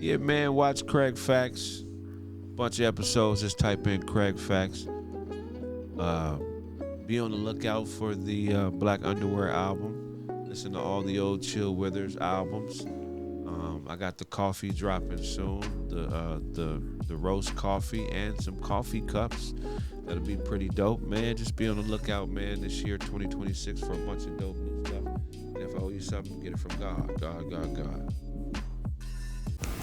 Yeah, man, watch Kraig Facts. Bunch of episodes. Just type in Kraig Facts. Be on the lookout for the Black Underwear album. Listen to all the old Chill Withers albums. I got the coffee dropping soon. The roast coffee and some coffee cups. That'll be pretty dope, man. Just be on the lookout, man, this year, 2026, for a bunch of dope new stuff. And if I owe you something, get it from God. God.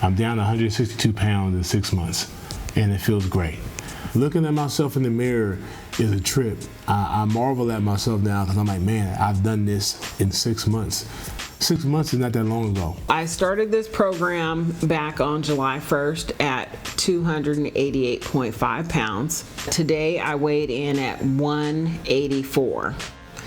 I'm down 162 pounds in 6 months, and it feels great. Looking at myself in the mirror is a trip. I marvel at myself now because I'm like, man, I've done this in 6 months. 6 months is not that long ago. I started this program back on July 1st at 288.5 pounds. Today I weighed in at 184.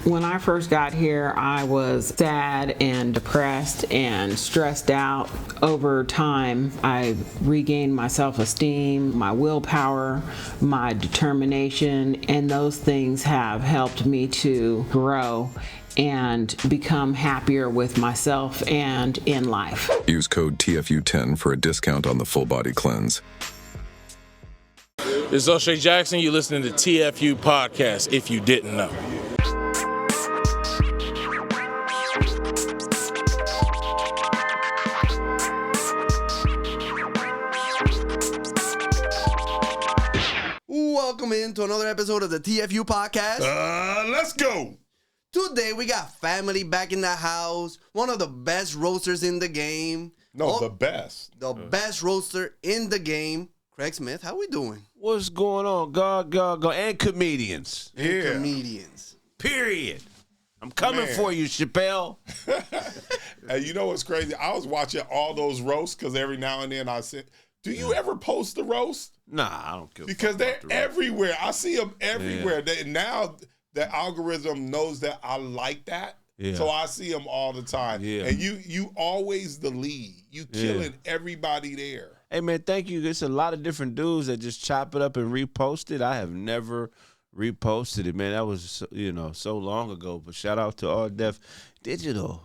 When I first got here, I was sad and depressed and stressed out. Over time, I regained my self-esteem, my willpower, my determination, and those things have helped me to grow and become happier with myself and in life. Use code TFU10 for a discount on the full body cleanse. This is O'Shea Jackson. You're listening to TFU Podcast, if you didn't know. Welcome into another episode of the TFU Podcast. Let's go. Today we got family back in the house. One of the best roasters in the game. The best. The best roaster in the game. Kraig Smith, how we doing? What's going on? God. And comedians. And comedians. Period. I'm coming for you, Chappelle. Hey, you know what's crazy? I was watching all those roasts because every now and then I said, do you ever post the roast? Nah, I don't care. Because they're everywhere. I see them everywhere. Now the algorithm knows that I like that. Yeah. So I see them all the time. Yeah. And you always the lead. You killing everybody there. Hey, man, thank you. There's a lot of different dudes that just chop it up and repost it. I have never reposted it, man. That was, so long ago. But shout out to All Def Digital.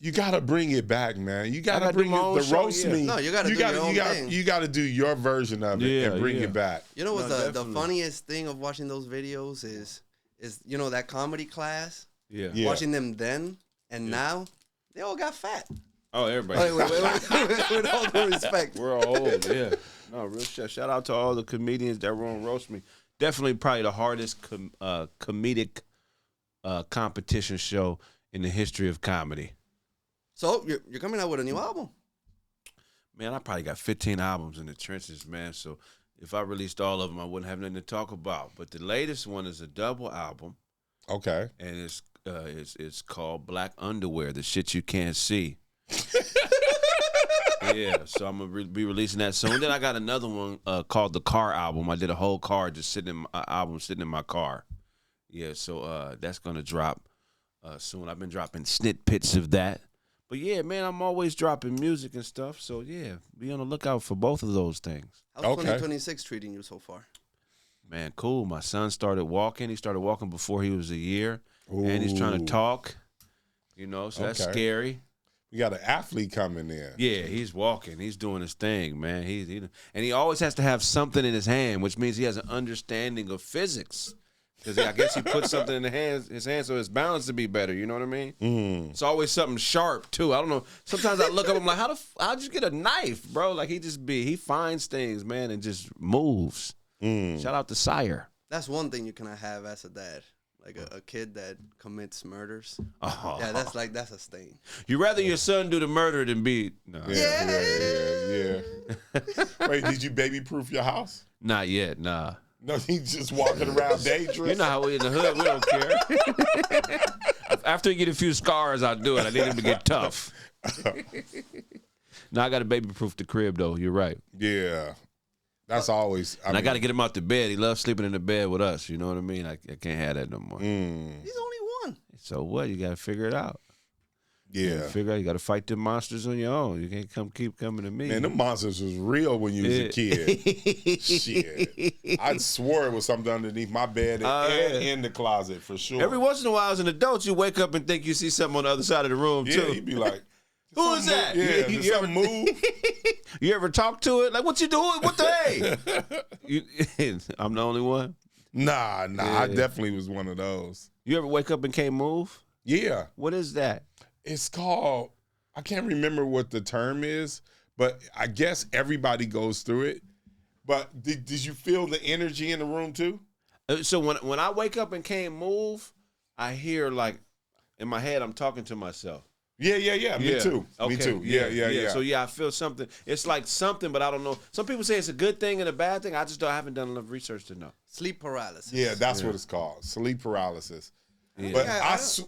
You gotta bring it back, man. You gotta bring the roast me. No, you gotta do your own thing. You gotta do your version of it and bring it back. You know what the funniest thing of watching those videos is that comedy class? Yeah. Watching them then and now, they all got fat. Oh, everybody. With all due respect. We're all old, yeah. No, real shit. Shout out to all the comedians that were on Roast Me. Definitely probably the hardest comedic competition show in the history of comedy. So you're coming out with a new album. Man, I probably got 15 albums in the trenches, man. So if I released all of them, I wouldn't have nothing to talk about. But the latest one is a double album. Okay. And it's called Black Underwear, the shit you can't see. Yeah, so I'm gonna be releasing that soon. Then I got another one called the Car Album. I did a whole car just sitting in my car. Yeah, so that's gonna drop soon. I've been dropping snippets of that. But yeah, man, I'm always dropping music and stuff. So yeah, be on the lookout for both of those things. How's 2026 treating you so far? Man, cool. My son started walking. He started walking before he was a year. Ooh. And he's trying to talk. So that's scary. We got an athlete coming in. Yeah, he's walking. He's doing his thing, man. And he always has to have something in his hand, which means he has an understanding of physics. Because I guess he put something in his hand so his balance to be better. You know what I mean? Mm. It's always something sharp, too. I don't know. Sometimes I look up, I'm like, how'd you get a knife, bro? Like, he finds things, man, and just moves. Mm. Shout out to Sire. That's one thing you cannot have as a dad. Like a kid that commits murders. Oh. Yeah, that's a stain. You rather your son do the murder than be... No. Yeah. Wait, did you baby-proof your house? Not yet, nah. No, he's just walking around dangerous. You know how we in the hood, we don't care. After you get a few scars, I'll do it. I need him to get tough. No, I got to baby-proof the crib, though. You're right. Yeah. That's always... I got to get him out the bed. He loves sleeping in the bed with us. You know what I mean? I can't have that no more. Mm. He's only one. So what? You got to figure it out. Yeah. You got to fight them monsters on your own. You can't keep coming to me. Man, them monsters was real when you was a kid. Shit. I swore it was something underneath my bed and in the closet for sure. Every once in a while as an adult, you wake up and think you see something on the other side of the room, too. Yeah, you'd be like, Who is that? Yeah, you ever move? You ever talk to it? Like, what you doing? What the hey? I'm the only one? Nah. I definitely was one of those. You ever wake up and can't move? Yeah. What is that? It's called, I can't remember what the term is, but I guess everybody goes through it. But did you feel the energy in the room too? So when I wake up and can't move, I hear like in my head I'm talking to myself. Yeah. Me too. Okay. Me too. Yeah. So I feel something. It's like something, but I don't know. Some people say it's a good thing and a bad thing. I haven't done enough research to know. Sleep paralysis. Yeah, that's what it's called. Sleep paralysis. Yeah. But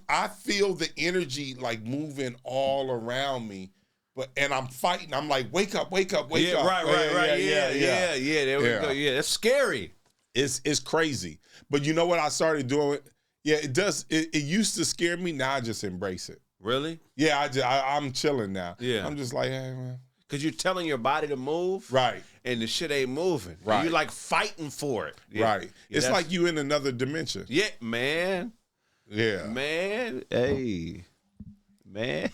I feel the energy like moving all around me. And I'm fighting. I'm like, wake up. Right. Yeah. There we go. Yeah, that's scary. It's crazy. But you know what I started doing? Yeah, it does. It used to scare me. Now I just embrace it. Really? Yeah, I'm chilling now. Yeah. I'm just like, hey, man. Because you're telling your body to move. Right. And the shit ain't moving. Right. You're like fighting for it. Yeah. Right. Yeah, it's like you in another dimension. Yeah, man. Yeah. Man. Hey. Man.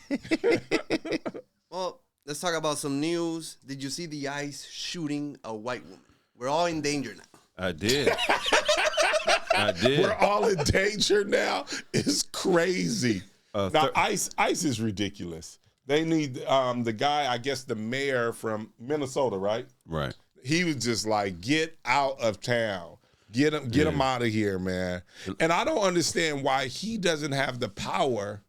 Well, let's talk about some news. Did you see the ICE shooting a white woman? We're all in danger now. I did. We're all in danger now. It's crazy. Now, ICE is ridiculous. They need the guy, I guess the mayor from Minnesota, right? Right. He was just like, get out of town. Get him out of here, man. And I don't understand why he doesn't have the power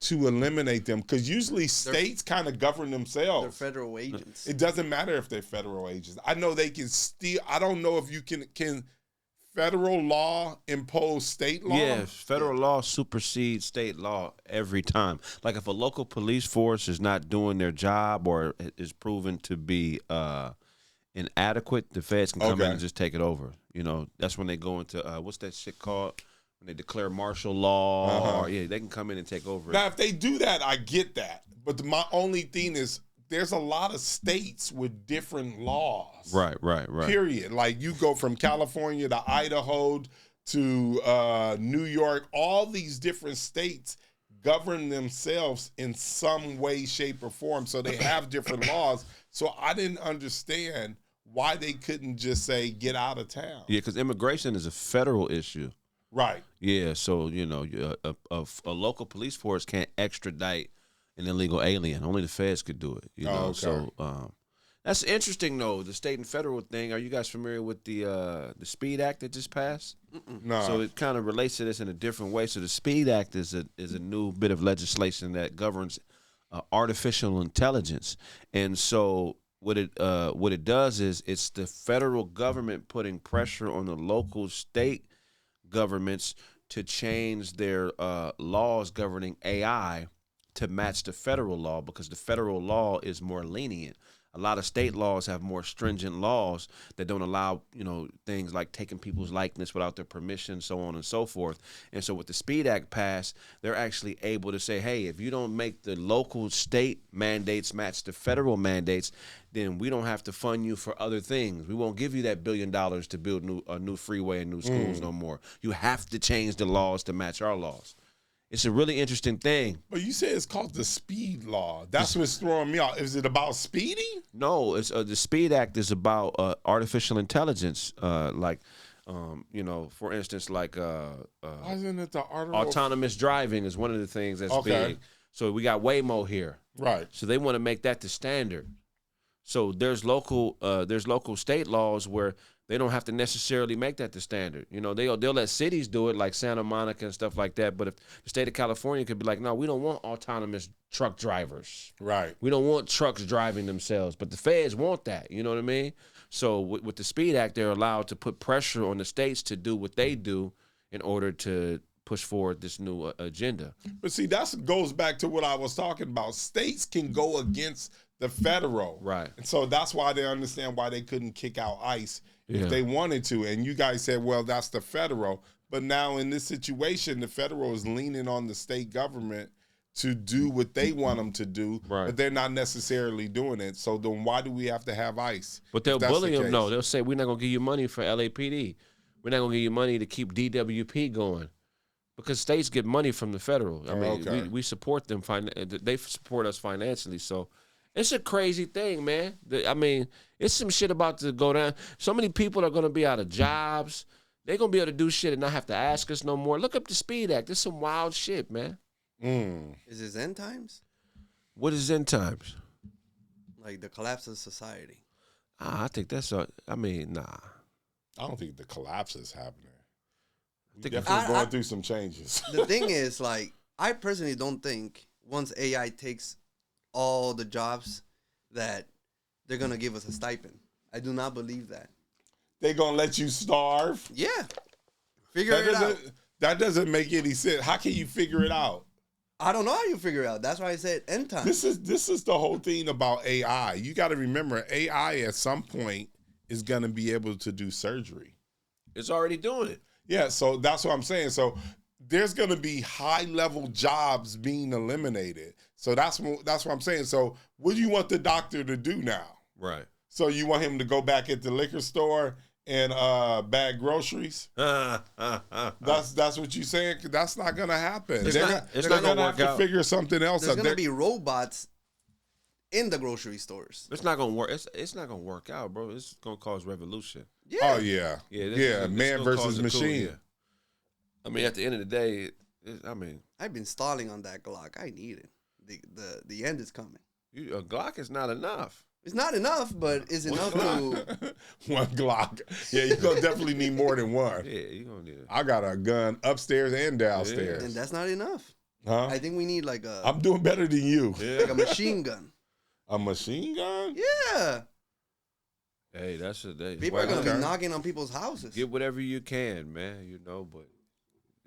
to eliminate them, because usually states kind of govern themselves. They're federal agents. It doesn't matter if they're federal agents. I know they can steal. I don't know if you can federal law impose state law? Yeah, federal law supersedes state law every time. Like if a local police force is not doing their job or is proven to be inadequate, the feds can come in and just take it over. You know, that's when they go into what's that shit called? When they declare martial law. Or, they can come in and take over. Now, if they do that, I get that. But my only thing is, there's a lot of states with different laws. Right. Period. Like you go from California to Idaho to New York. All these different states govern themselves in some way, shape, or form. So they have different laws. So I didn't understand why they couldn't just say, get out of town. Yeah, because immigration is a federal issue. Right. Yeah, so, you know, a local police force can't extradite an illegal alien. Only the feds could do it, you know. Okay. So that's interesting, though, the state and federal thing. Are you guys familiar with the SPEED Act that just passed? No. So it kind of relates to this in a different way. So the SPEED Act is a new bit of legislation that governs artificial intelligence. And so what it does is it's the federal government putting pressure on the local state governments to change their laws governing AI to match the federal law, because the federal law is more lenient. A lot of state laws have more stringent laws that don't allow, you know, things like taking people's likeness without their permission, so on and so forth. And so with the SPEED Act passed, they're actually able to say, hey, if you don't make the local state mandates match the federal mandates, then we don't have to fund you for other things. We won't give you that $1 billion to build a new freeway and new schools no more. You have to change the laws to match our laws. It's a really interesting thing. But you said it's called the speed law. That's what's throwing me off. Is it about speeding? No, it's the SPEED Act is about artificial intelligence. You know, for instance, like why isn't it the autonomous driving is one of the things that's big. So we got Waymo here. Right. So they want to make that the standard. So there's local state laws where they don't have to necessarily make that the standard. You know, they'll let cities do it, like Santa Monica and stuff like that. But if the state of California could be like, no, we don't want autonomous truck drivers. Right. We don't want trucks driving themselves. But the feds want that. You know what I mean? So with the SPEED Act, they're allowed to put pressure on the states to do what they do in order to push forward this new agenda. But see, that goes back to what I was talking about. States can go against the federal. Right. And so that's why they understand why they couldn't kick out ICE if they wanted to. And you guys said, well, that's the federal. But now in this situation, the federal is leaning on the state government to do what they want them to do, but they're not necessarily doing it. So then why do we have to have ICE? But they'll bully them. No, they'll say, we're not going to give you money for LAPD. We're not going to give you money to keep DWP going. because states get money from the federal. I mean, okay. we support them. They support us financially. So it's a crazy thing, man. I mean, it's some shit about to go down. So many people are going to be out of jobs. They're going to be able to do shit and not have to ask us no more. Look up the SPEED Act. It's some wild shit, man. Is this end times? What is end times? Like the collapse of society. I think that's nah. I don't think the collapse is happening. We're think definitely going through some changes. The thing is, like, I personally don't think once AI takes all the jobs that they're going to give us a stipend. I do not believe that. They going to let you starve? Yeah. Figure it out. That doesn't make any sense. How can you figure it out? I don't know how you figure it out. That's why I said end time. This is the whole thing about AI. You got to remember, AI at some point is going to be able to do surgery. It's already doing it. Yeah, so that's what I'm saying. So there's going to be high-level jobs being eliminated. So that's what I'm saying. So what do you want the doctor to do now? Right. So you want him to go back at the liquor store and bag groceries? That's what you're saying? That's not going to happen. It's not going to work out. Figure something else out. There's going to be robots in the grocery stores. It's not going to work. It's not going to work out, bro. It's going to cause revolution. Yeah. Oh, yeah. Yeah, man versus machine. I mean, at the end of the day, I've been stalling on that Glock. I need it. The end is coming. A Glock is not enough. It's not enough, but it's enough to... One Glock. Yeah, you're going to definitely need more than one. Yeah, you're going to need it. I got a gun upstairs and downstairs. And that's not enough. Huh? I think we need like a... I'm doing better than you. Like a machine gun. A machine gun? Yeah. Hey, that's a day. People are going to be knocking on people's houses. Get whatever you can, man, but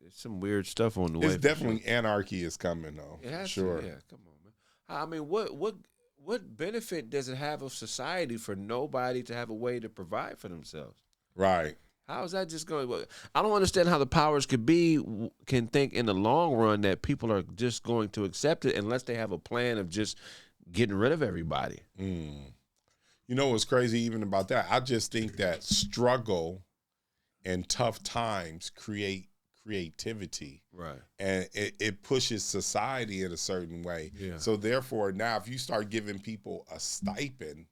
it's some weird stuff on the way. It's definitely anarchy is coming, though. It has sure. to, yeah, come on, man. I mean, what benefit does it have of society for nobody to have a way to provide for themselves? Right. How is that just going? I don't understand how the powers can think in the long run that people are just going to accept it unless they have a plan of just getting rid of everybody. You know what's crazy even about that? I just think that struggle and tough times create creativity. Right. And it pushes society in a certain way. Yeah. So therefore, now if you start giving people a stipend,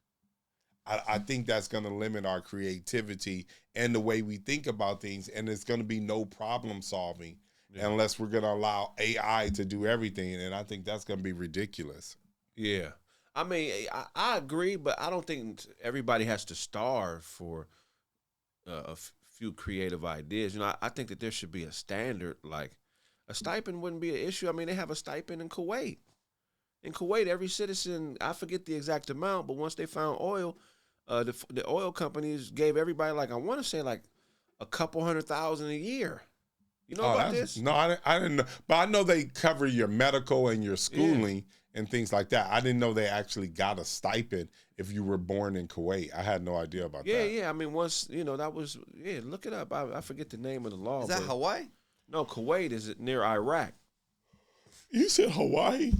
I think that's going to limit our creativity and the way we think about things. And it's going to be no problem solving unless we're going to allow AI to do everything. And I think that's going to be ridiculous. Yeah. I mean, I agree, but I don't think everybody has to starve for a few creative ideas. You know, I think that there should be a standard. Like, a stipend wouldn't be an issue. I mean, they have a stipend in Kuwait. In Kuwait, every citizen, I forget the exact amount, but once they found oil, the oil companies gave everybody, like, I want to say, like, a couple $100,000 a year. You know about this? No, I didn't know. But I know they cover your medical and your schooling and things like that. I didn't know they actually got a stipend if you were born in Kuwait. I had no idea about that. Yeah. I mean, once, that was, look it up. I forget the name of the law. Is that Hawaii? No, Kuwait is near Iraq. You said Hawaii?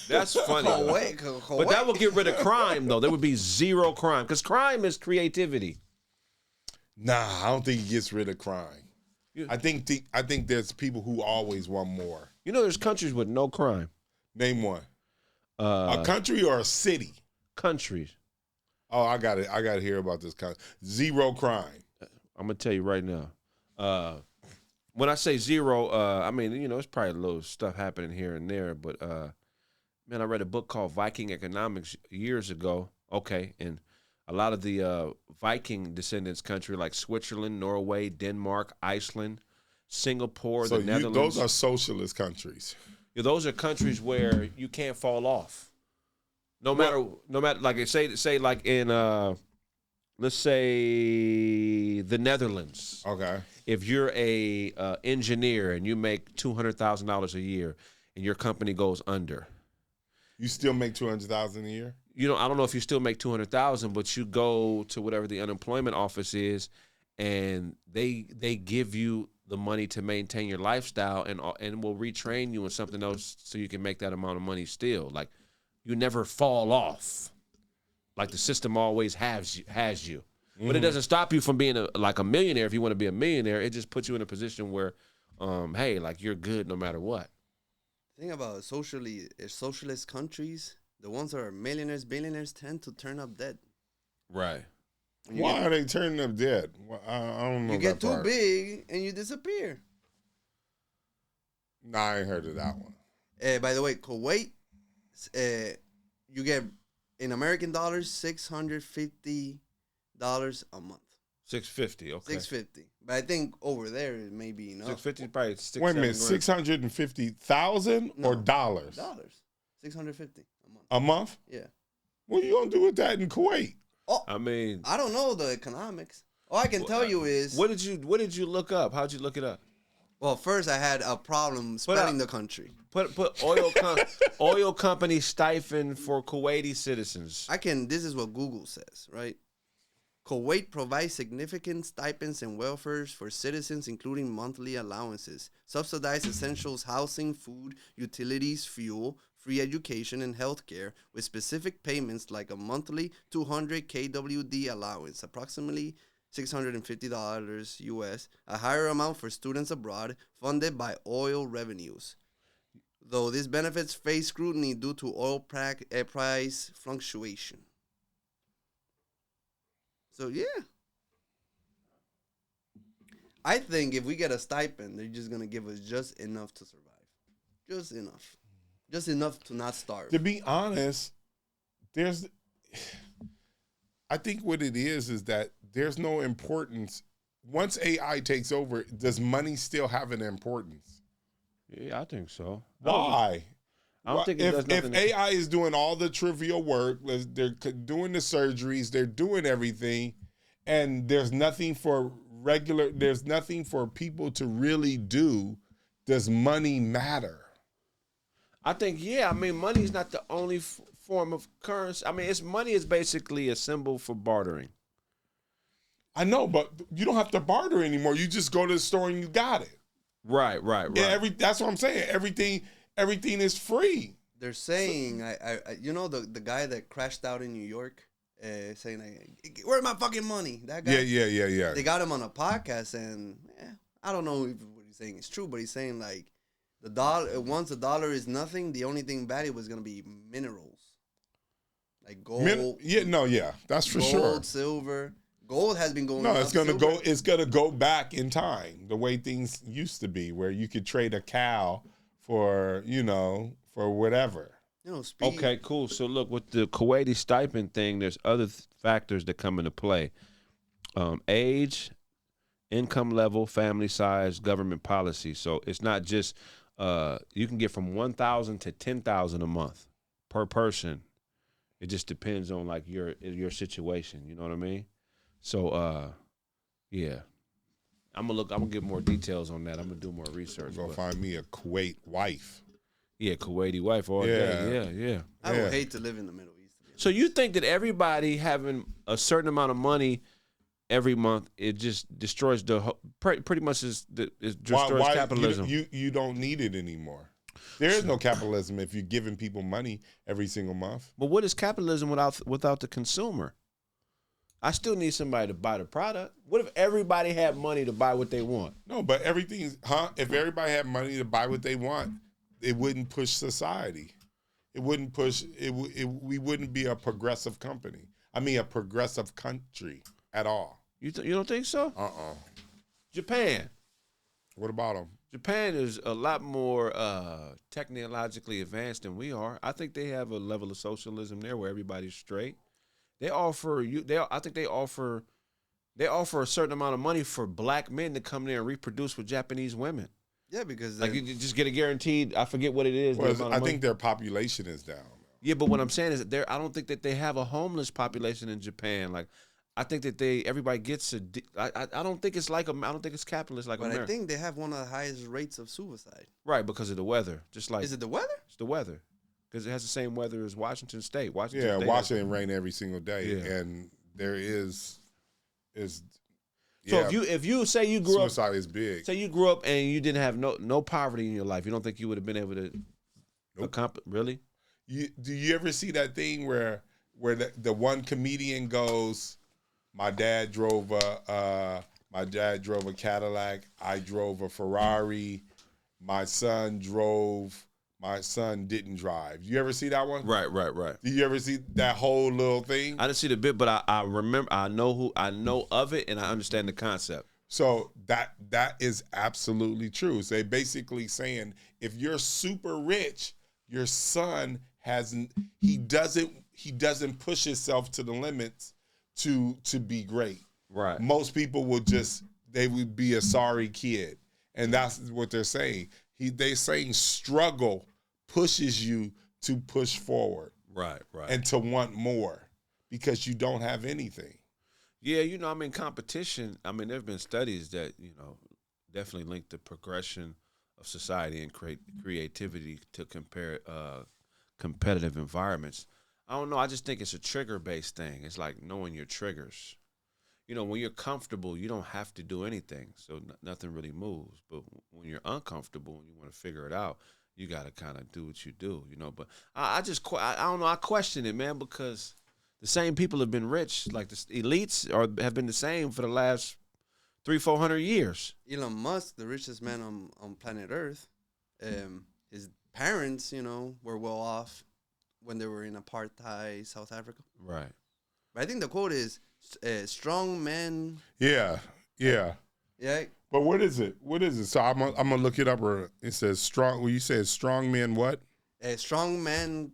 That's funny. Kuwait. But that would get rid of crime, though. There would be zero crime because crime is creativity. Nah, I don't think it gets rid of crime. I think there's people who always want more. There's countries with no crime. Name one. A country or a city? Countries. Oh, I got it. I got to hear about this country. Zero crime. I'm gonna tell you right now. When I say zero, I mean it's probably a little stuff happening here and there, but man, I read a book called Viking Economics years ago. Okay, and a lot of the Viking descendants country like Switzerland, Norway, Denmark, Iceland, Singapore, the Netherlands. Those are socialist countries. Yeah, those are countries where you can't fall off. No matter like say like in let's say the Netherlands. Okay. If you're a engineer and you make $200,000 a year and your company goes under, you still make $200,000 a year? I don't know if you still make $200,000, but you go to whatever the unemployment office is, and they give you the money to maintain your lifestyle, and will retrain you in something else so you can make that amount of money still. Like, you never fall off. Like, the system always has you. Mm-hmm. But it doesn't stop you from being like a millionaire if you want to be a millionaire. It just puts you in a position where hey, like you're good no matter what. The thing about socialist countries, the ones that are millionaires, billionaires tend to turn up dead. Right. Why are they turning up dead? I don't know. You get too big and you disappear. Nah, I ain't heard of that one. By the way, Kuwait, you get in American dollars $650 a month. $650, okay. $650, but I think over there it may be enough. $650 probably Wait a minute, 650,000 or dollars? Dollars, $650 a month. A month? Yeah. What are you gonna do with that in Kuwait? Oh, I mean, I don't know the economics. All I can tell you is what did you look up? How'd you look it up? Well, first I had a problem spelling the country. Put oil company stipend for Kuwaiti citizens. This is what Google says, right? Kuwait provides significant stipends and welfares for citizens, including monthly allowances, subsidized essentials, housing, food, utilities, fuel, free education, and healthcare, with specific payments like a monthly 200 KWD allowance, approximately $650 US, a higher amount for students abroad, funded by oil revenues. Though these benefits face scrutiny due to oil price fluctuation. So, yeah. I think if we get a stipend, they're just going to give us just enough to survive. Just enough. Just enough to not starve. To be honest, I think what it is that there's no importance. Once AI takes over, does money still have an importance? Yeah, I think so. Why? I don't think it does nothing. If AI is doing all the trivial work, they're doing the surgeries, they're doing everything, and there's nothing for people to really do, does money matter? I think, yeah. I mean, money is not the only form of currency. I mean, money is basically a symbol for bartering. I know, but you don't have to barter anymore. You just go to the store and you got it. Right. Yeah, that's what I'm saying. Everything is free. They're saying, the guy that crashed out in New York, saying, like, where's my fucking money? That guy. Yeah. They got him on a podcast, and I don't know if what he's saying is true, but he's saying, like, once the dollar is nothing, the only thing value was going to be minerals. Like gold. That's for gold, sure. Gold, silver. Gold has been going up. No, it's gonna go back in time, the way things used to be, where you could trade a cow for whatever. Speed. Okay, cool. So look, with the Kuwaiti stipend thing, there's other factors that come into play. Age, income level, family size, government policy. So it's not just you can get from $1,000 to $10,000 a month per person. It just depends on like your situation. You know what I mean? So, yeah, I'm gonna get more details on that. I'm gonna do more research. Go find me a Kuwait wife. Yeah, Kuwaiti wife all day. Yeah. I would hate to live in the Middle East. So you think that everybody having a certain amount of money every month, it just destroys pretty much destroys capitalism? You don't need it anymore. There is no capitalism if you're giving people money every single month. But what is capitalism without the consumer? I still need somebody to buy the product. What if everybody had money to buy what they want? No, but if everybody had money to buy what they want, it wouldn't push society. It wouldn't push, we wouldn't be a progressive company. A progressive country at all. You don't think so? Japan. What about them? Japan is a lot more technologically advanced than we are. I think they have a level of socialism there where everybody's straight. They offer a certain amount of money for black men to come there and reproduce with Japanese women. Yeah, because like you just get a guaranteed. I forget what it is. Well, I think their population is down. Yeah, but what I'm saying is that I don't think that they have a homeless population in Japan. Like, I think that everybody gets I don't think it's like I don't think it's capitalist like America. But I think they have one of the highest rates of suicide. Right, because of the weather. Just like, is it the weather? It's the weather. Because it has the same weather as Washington State. Washington rain every single day, and there is. So if you say you grew suicide up, is big. Say you grew up and you didn't have no poverty in your life, you don't think you would have been able to accomplish? Really? Do you ever see that thing where the one comedian goes, my dad drove a My dad drove a Cadillac. I drove a Ferrari. My son didn't drive. You ever see that one? Right. Did you ever see that whole little thing? I didn't see the bit, but I remember. I know of it, and I understand the concept. So that is absolutely true. So they basically saying if you're super rich, your son he doesn't push himself to the limits to be great. Right. Most people they would be a sorry kid, and that's what they're saying. They saying struggle pushes you to push forward. Right. And to want more because you don't have anything. Yeah, competition, there have been studies that, definitely link the progression of society and creativity to compare competitive environments. I don't know. I just think it's a trigger-based thing. It's like knowing your triggers. When you're comfortable, you don't have to do anything, so nothing really moves. But when you're uncomfortable and you want to figure it out, you got to kind of do what you do, But I don't know. I question it, man, because the same people have been rich, like the elites, have been the same for the last 300-400 years. Elon Musk, the richest man on planet Earth, his parents, were well off when they were in apartheid South Africa. Right. But I think the quote is, strong men. Yeah. Yeah. But what is it? So I'm gonna look it up. It says strong. Well, you said strong men. What? Strong men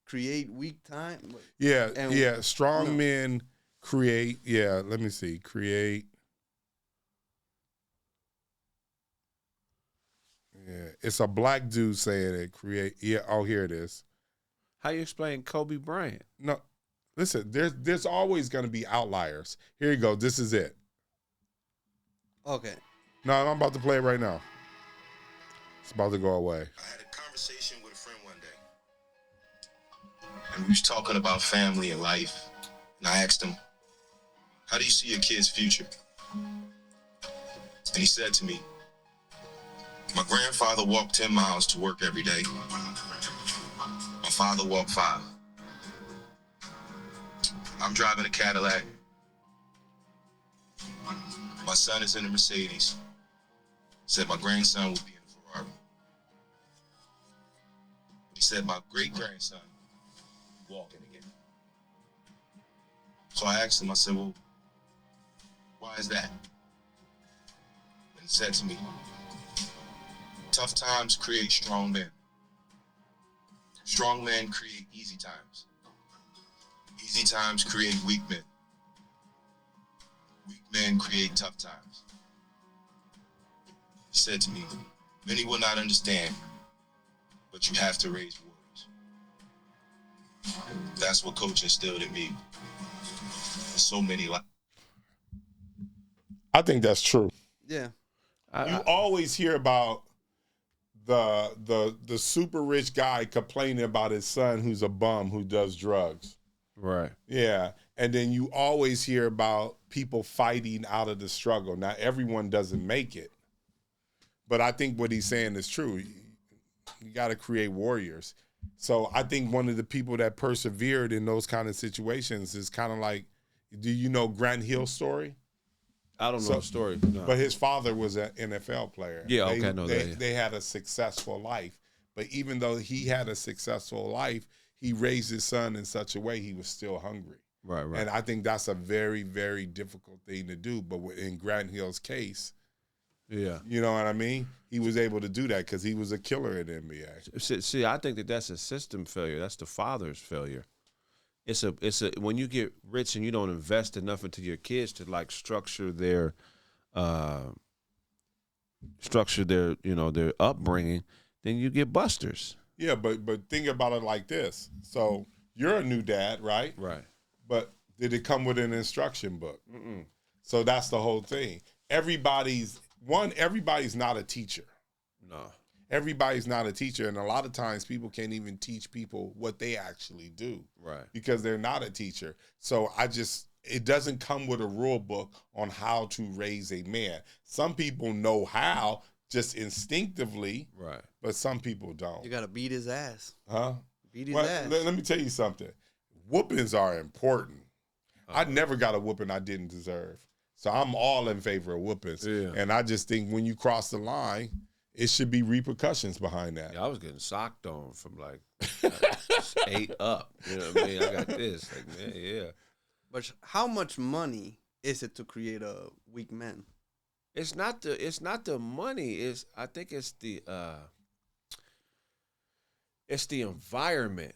create weak time. Yeah. Strong men create. Yeah. Let me see. Create. Yeah. It's a black dude saying it. Create. Yeah. Oh, here it is. How you explain Kobe Bryant? No. Listen, there's always going to be outliers. Here you go. This is it. Okay. No, I'm about to play it right now. It's about to go away. I had a conversation with a friend one day, and we was talking about family and life, and I asked him, how do you see your kid's future? And he said to me, my grandfather walked 10 miles to work every day. My father walked 5. I'm driving a Cadillac. My son is in a Mercedes. Said my grandson will be in a Ferrari. He said my great-grandson walking again. So I asked him, I said, well, why is that? And he said to me, tough times create strong men. Strong men create easy times. Easy times create weak men. Weak men create tough times. He said to me, many will not understand, but you have to raise warriors. That's what Coach instilled in me. So many lives. I think that's true. Yeah. You always hear about the super rich guy complaining about his son who's a bum who does drugs. Right. Yeah. And then you always hear about people fighting out of the struggle. Now, everyone doesn't make it. But I think what he's saying is true. You got to create warriors. So I think one of the people that persevered in those kind of situations is kind of like, do you know Grant Hill's story? I don't know the story. No. But his father was an NFL player. Yeah, okay, I know that. They had a successful life. But even though he had a successful life, he raised his son in such a way he was still hungry. Right. And I think that's a very, very difficult thing to do. But in Grant Hill's case, yeah, you know what I mean? He was able to do that because he was a killer in the NBA. See, I think that's a system failure. That's the father's failure. It's a when you get rich and you don't invest enough into your kids to like structure their their upbringing, then you get busters. Yeah, but think about it like this. So you're a new dad, right? Right. But did it come with an instruction book? Mm-mm. So that's the whole thing. Everybody's not a teacher. No. Everybody's not a teacher, and a lot of times people can't even teach people what they actually do. Right. Because they're not a teacher. So it doesn't come with a rule book on how to raise a man. Some people know how, just instinctively. Right. But some people don't. You got to beat his ass. Huh? Beat his ass. Let me tell you something. Whoopings are important. I never got a whooping I didn't deserve. So I'm all in favor of whoopings. Yeah. And I just think when you cross the line, it should be repercussions behind that. Yeah, I was getting socked on from like 8 up. You know what I mean? I got this. Like, man, yeah. But how much money is it to create a weak man? It's not the money. I think it's the environment.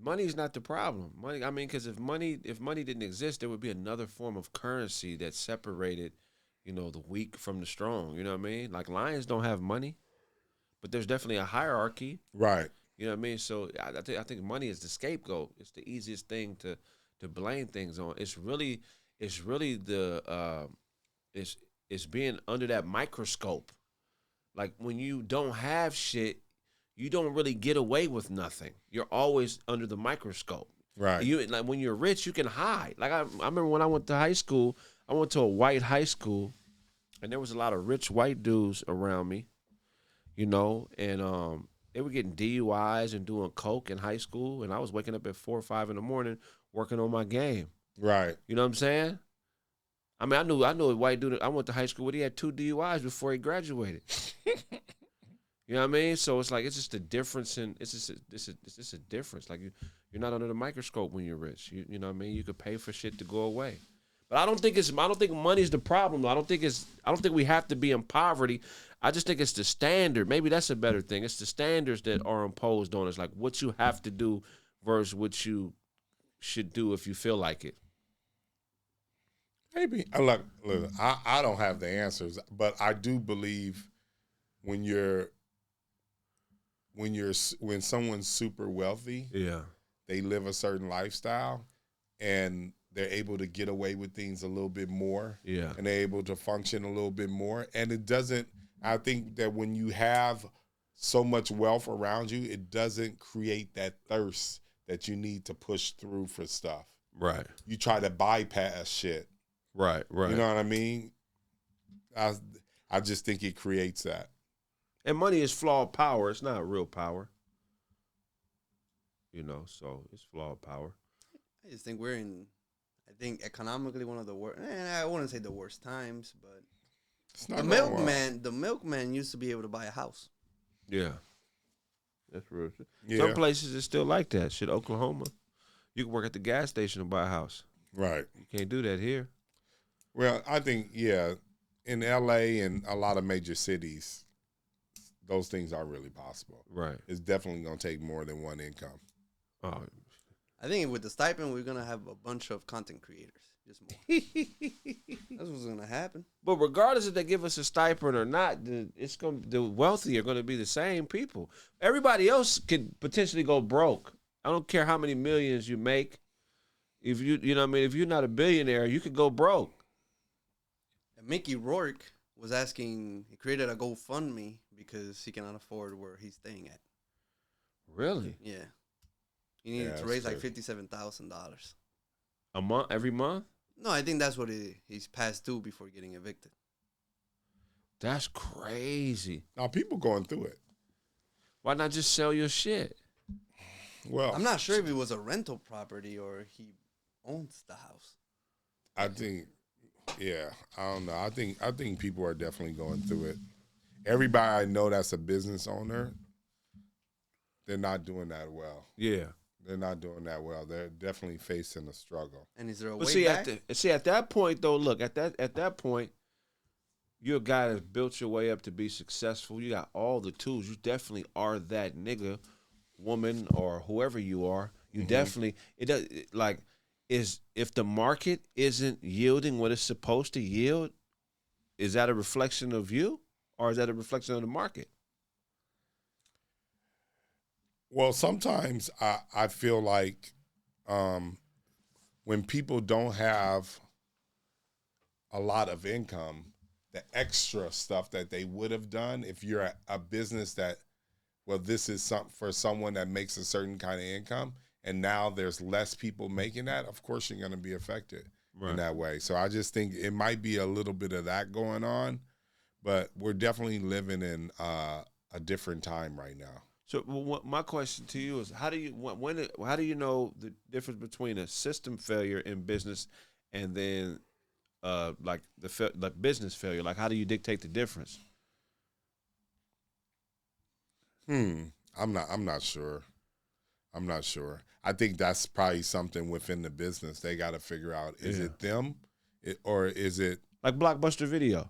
Money is not the problem. Money, I mean, because if money didn't exist, there would be another form of currency that separated, the weak from the strong. You know what I mean? Like lions don't have money, but there's definitely a hierarchy. Right. You know what I mean? So I think money is the scapegoat. It's the easiest thing to blame things on. It's really the it's being under that microscope. Like when you don't have shit, you don't really get away with nothing. You're always under the microscope. Right. Like when you're rich, you can hide. Like I remember when I went to high school, I went to a white high school, and there was a lot of rich white dudes around me, and they were getting DUIs and doing coke in high school, and I was waking up at 4 or 5 in the morning working on my game. Right. You know what I'm saying? I mean, I knew a white dude. I went to high school where he had 2 DUIs before he graduated. You know what I mean? So it's like it's just a difference it's just a difference. Like you're not under the microscope when you're rich. You know what I mean? You could pay for shit to go away. But I don't think money's the problem. I don't think we have to be in poverty. I just think it's the standard. Maybe that's a better thing. It's the standards that are imposed on us, like what you have to do versus what you should do if you feel like it. Maybe. Look, I don't have the answers, but I do believe when someone's super wealthy, yeah, they live a certain lifestyle and they're able to get away with things a little bit more. Yeah. And they're able to function a little bit more. And I think that when you have so much wealth around you, it doesn't create that thirst that you need to push through for stuff. Right. You try to bypass shit. Right. You know what I mean? I just think it creates that. And money is flawed power. It's not real power. So it's flawed power. I just think we're economically one of the worst. I wouldn't say the worst times, but the milkman used to be able to buy a house. Yeah. That's real. Yeah. Some places it's still like that. Shit, Oklahoma. You can work at the gas station and buy a house. Right. You can't do that here. Well, I think, in LA and a lot of major cities, those things are really possible. Right. It's definitely going to take more than one income. Oh, I think with the stipend, we're going to have a bunch of content creators. Just more. That's what's going to happen. But regardless if they give us a stipend or not, the wealthy are going to be the same people. Everybody else could potentially go broke. I don't care how many millions you make. If you know what I mean, if you're not a billionaire, you could go broke. And Mickey Rourke was asking, he created a GoFundMe because he cannot afford where he's staying at. Really? Yeah. He needed to raise like $57,000 a month, every month. No, I think that's what he's passed due before getting evicted. That's crazy. Now people going through it. Why not just sell your shit? Well, I'm not sure if it was a rental property or he owns the house. I think, I don't know. I think people are definitely going through it. Everybody I know that's a business owner, they're not doing that well. Yeah. They're not doing that well. They're definitely facing a struggle. And is there a way back? At that point though, look, at that point, you're a guy that's built your way up to be successful. You got all the tools. You definitely are that nigga, woman, or whoever you are. You definitely if the market isn't yielding what it's supposed to yield, is that a reflection of you or is that a reflection of the market? Well, sometimes I feel like when people don't have a lot of income, the extra stuff that they would have done, if you're a business that, this is for someone that makes a certain kind of income, and now there's less people making that, of course you're going to be affected in that way. So I just think it might be a little bit of that going on, but we're definitely living in a different time right now. So my question to you is, how do you know the difference between a system failure in business and then like the business failure? Like, how do you dictate the difference? I'm not sure. I'm not sure. I think that's probably something within the business they got to figure out. Is it them, or is it like Blockbuster Video?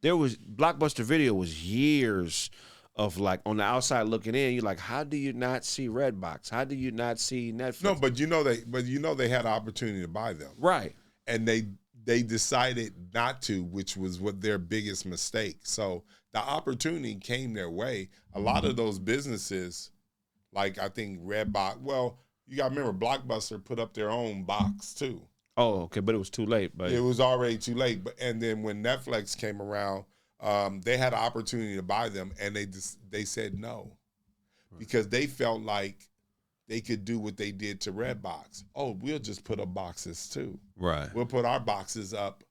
Blockbuster Video was years of like on the outside looking in. You're like, how do you not see Redbox? How do you not see Netflix? No, but they had an opportunity to buy them, right? And they decided not to, which was what their biggest mistake. So the opportunity came their way. A lot of those businesses, like I think Redbox, well, you got to remember Blockbuster put up their own box too. Oh, okay, but it was too late. But it was already too late. And then when Netflix came around, they had an opportunity to buy them, and they said no, because they felt like they could do what they did to Redbox. Oh, we'll just put up boxes too. Right. We'll put our boxes up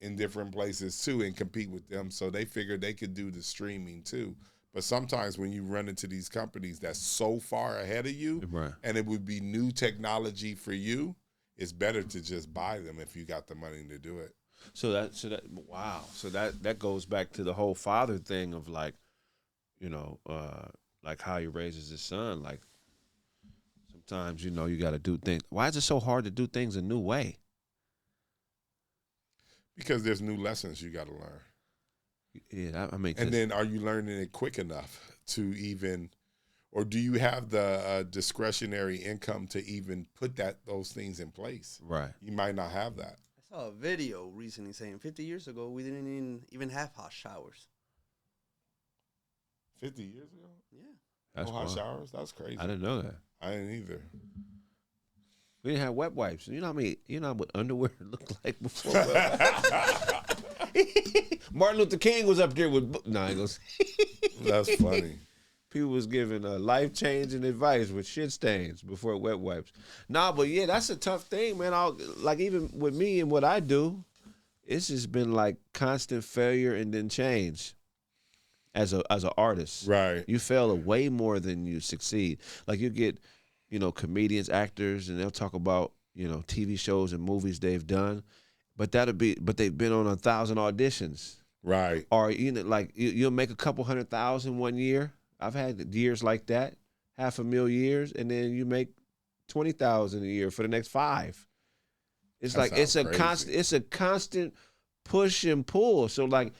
in different places too and compete with them. So they figured they could do the streaming too. But sometimes when you run into these companies that's so far ahead of you, right, and it would be new technology for you, it's better to just buy them if you got the money to do it. So that goes back to the whole father thing of like, you know, like how he raises his son. Like sometimes, you know, you got to do things. Why is it so hard to do things a new way? Because there's new lessons you got to learn. Yeah, I mean, and then are you learning it quick enough to even, or do you have the discretionary income to even put those things in place? Right. You might not have that. I saw a video recently saying 50 years ago we didn't even have hot showers. 50 years ago? Yeah. That's hot showers? That's crazy. I didn't know that. I didn't either. We didn't have wet wipes. You know what underwear looked like before? Martin Luther King was up there with That's funny. People was giving life-changing advice with shit stains before wet wipes. Nah, but yeah, that's a tough thing, man. Like even with me and what I do, it's just been like constant failure and then change. As an artist, right? You fail way more than you succeed. Like you get, you know, comedians, actors, and they'll talk about, you know, TV shows and movies they've done, but they've been on 1,000 auditions, right? Or you know, like you'll make a couple 100,000 one year. I've had years like that, 500,000 years, and then you make 20,000 a year for the next 5. It's like it's a constant push and pull. So like,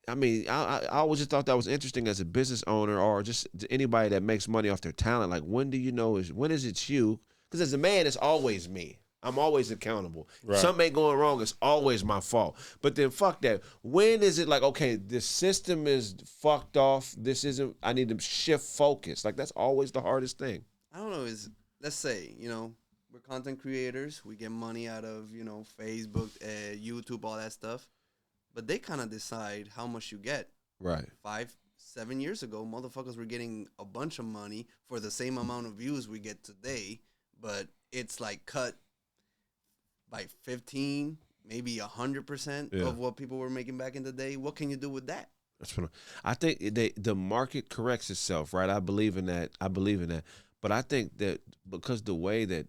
I mean, I always just thought that was interesting as a business owner or just anybody that makes money off their talent. Like, when is it you? Because as a man, it's always me. I'm always accountable. Right. Something ain't going wrong, it's always my fault. But then fuck that. When is it like, okay, this system is fucked off. I need to shift focus. Like, that's always the hardest thing. I don't know, let's say, you know, we're content creators. We get money out of, you know, Facebook, YouTube, all that stuff. But they kind of decide how much you get. Right. 5-7 years ago, motherfuckers were getting a bunch of money for the same amount of views we get today, but it's like cut by 15, maybe 100% of what people were making back in the day. What can you do with that? That's what I think. The market corrects itself, right? I believe in that. But I think that because the way that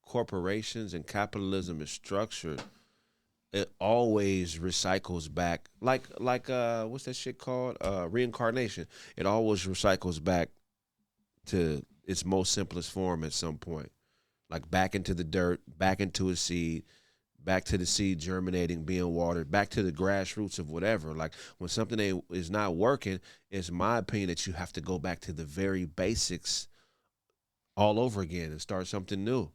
corporations and capitalism is structured, it always recycles back. Like what's that shit called? Reincarnation. It always recycles back to its most simplest form at some point. Like back into the dirt, back into a seed, back to the seed germinating, being watered, back to the grassroots of whatever. Like when something is not working, it's my opinion that you have to go back to the very basics all over again and start something new.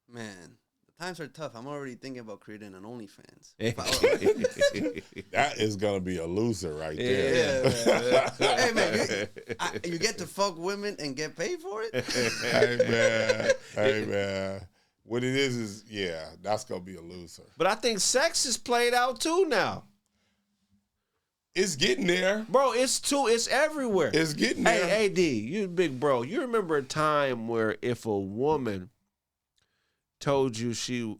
Man, the times are tough. I'm already thinking about creating an OnlyFans. That is going to be a loser right there. Yeah, man. Hey, man, you get to fuck women and get paid for it? Hey, man. What it is, yeah, that's going to be a loser. But I think sex is played out too now. It's getting there. Bro, it's everywhere. It's getting there. Hey, AD, you big bro. You remember a time where if a woman told you she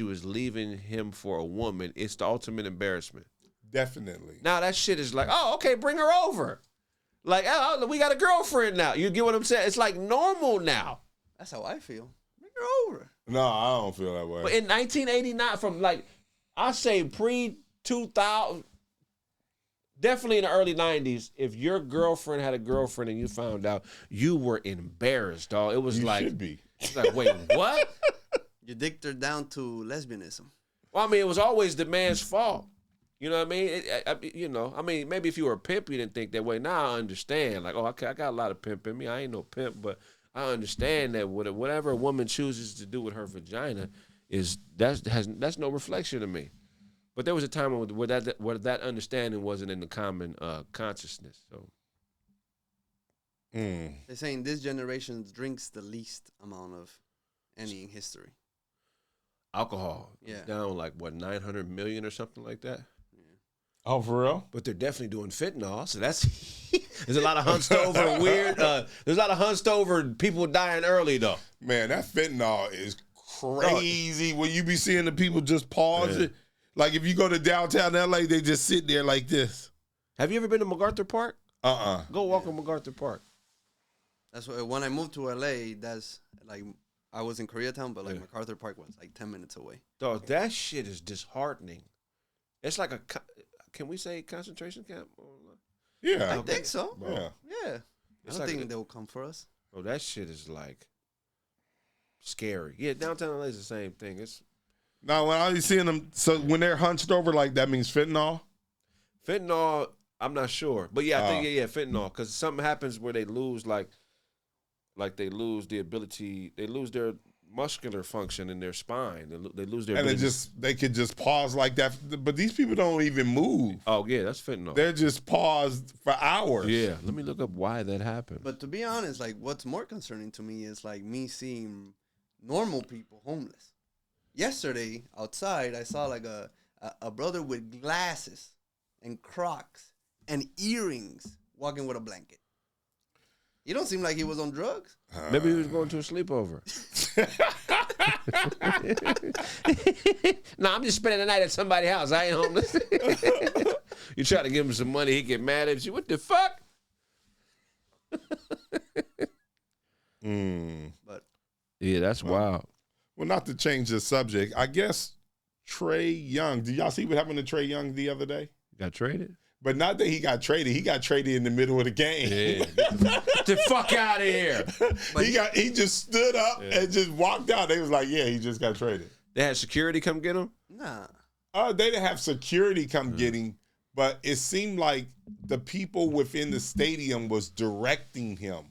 was leaving him for a woman, it's the ultimate embarrassment. Definitely. Now that shit is like, oh, okay, bring her over. Like, oh, we got a girlfriend now. You get what I'm saying? It's like normal now. That's how I feel. Bring her over. No, I don't feel that way. But in 1989, from like, I say pre-2000, definitely in the early 90s, if your girlfriend had a girlfriend and you found out, you were embarrassed, dog. It was you like, should be. It's like, wait, what? You dicked her down to lesbianism. Well, I mean, it was always the man's fault. You know what I mean? Maybe if you were a pimp, you didn't think that way. Now I understand. Like, I got a lot of pimp in me. I ain't no pimp, but I understand that whatever a woman chooses to do with her vagina that's no reflection of me. But there was a time where that understanding wasn't in the common consciousness. So they're saying this generation drinks the least amount of any in history. Alcohol, yeah, down like 900 million or something like that. Oh, for real? But they're definitely doing fentanyl, so that's there's a lot of hunched over weird. There's a lot of hunched over people dying early though. Man, that fentanyl is crazy. When you be seeing the people just pause it, like if you go to downtown LA, they just sit there like this. Have you ever been to MacArthur Park? Go walk on MacArthur Park. That's why when I moved to LA, that's like I was in Koreatown, but like MacArthur Park was like 10 minutes away. Dog, that shit is disheartening. It's like can we say concentration camp? Yeah. I think so. Yeah. Yeah. I don't think they'll come for us. Oh, that shit is like scary. Yeah, downtown LA is the same thing. It's now when I be seeing them, so when they're hunched over, like that means fentanyl? Fentanyl, I'm not sure. But yeah, I think fentanyl. Because something happens where they lose like they lose the ability, they lose their muscular function in their spine. They lose their ability. And they could just pause like that. But these people don't even move. Oh, yeah, that's fentanyl. They're just paused for hours. Yeah, let me look up why that happened. But to be honest, like what's more concerning to me is like me seeing normal people homeless. Yesterday, outside, I saw like a brother with glasses and Crocs and earrings walking with a blanket. He don't seem like he was on drugs. Maybe he was going to a sleepover. No, I'm just spending the night at somebody's house. I ain't homeless. You try to give him some money, he get mad at you. What the fuck? But yeah, that's wild. Well, not to change the subject, I guess Trae Young. Did y'all see what happened to Trae Young the other day? Got traded? But not that he got traded. He got traded in the middle of the game. Yeah. Get the fuck out of here. He just stood up and just walked out. They was like, yeah, he just got traded. They had security come get him? Nah. They didn't have security come get him, but it seemed like the people within the stadium was directing him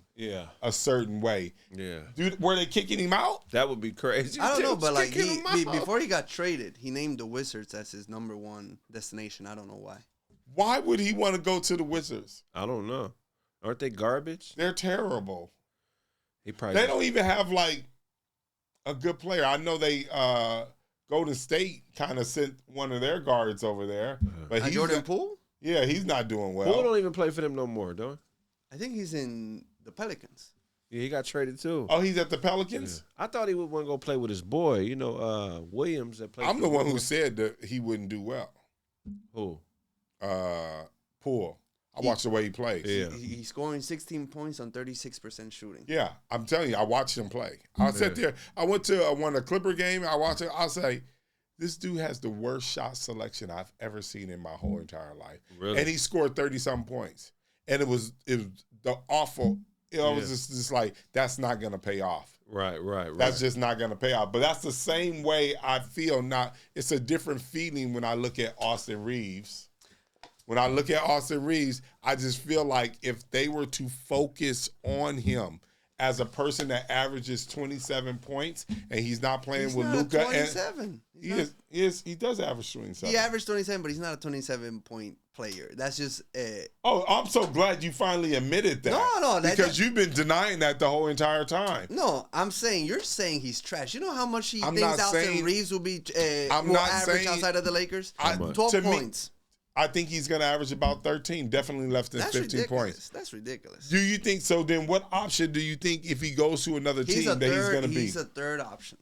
a certain way. Yeah. Dude, were they kicking him out? That would be crazy. I don't know, but like before he got traded, he named the Wizards as his number one destination. I don't know why. Why would he want to go to the Wizards? I don't know. Aren't they garbage? They're terrible. They don't even have like a good player. I know they Golden State kind of sent one of their guards over there, but Jordan Poole? Yeah, he's not doing well. Poole don't even play for them no more, don't he? I think he's in the Pelicans. Yeah, he got traded too. Oh, he's at the Pelicans? Yeah. I thought he would want to go play with his boy, Williams that played. I'm the one who said that he wouldn't do well. Who? Poole. I watched the way he plays. Yeah. He's scoring 16 points on 36% shooting. Yeah, I'm telling you, I watched him play. I sat there. I went to one of the Clipper game. I watched it. I'll say, this dude has the worst shot selection I've ever seen in my whole entire life. Really? And he scored 30-something points. And it was the awful. It was just like, that's not going to pay off. Right. That's just not going to pay off. But that's the same way I feel. It's a different feeling when I look at Austin Reeves. When I look at Austin Reeves, I just feel like if they were to focus on him as a person that averages 27 points and he's not playing with Luka. 27. He does average 27. He averaged 27, but he's not a 27-point player. That's just Oh, I'm so glad you finally admitted that. No, because you've been denying that the whole entire time. No, I'm saying you're saying he's trash. You know how much he thinks Austin Reeves will be average outside of the Lakers? 12 points. I think he's going to average about 13, definitely less than 15 points. That's ridiculous. Do you think so? Then what option do you think if he goes to another team that he's going to be? He's a third option.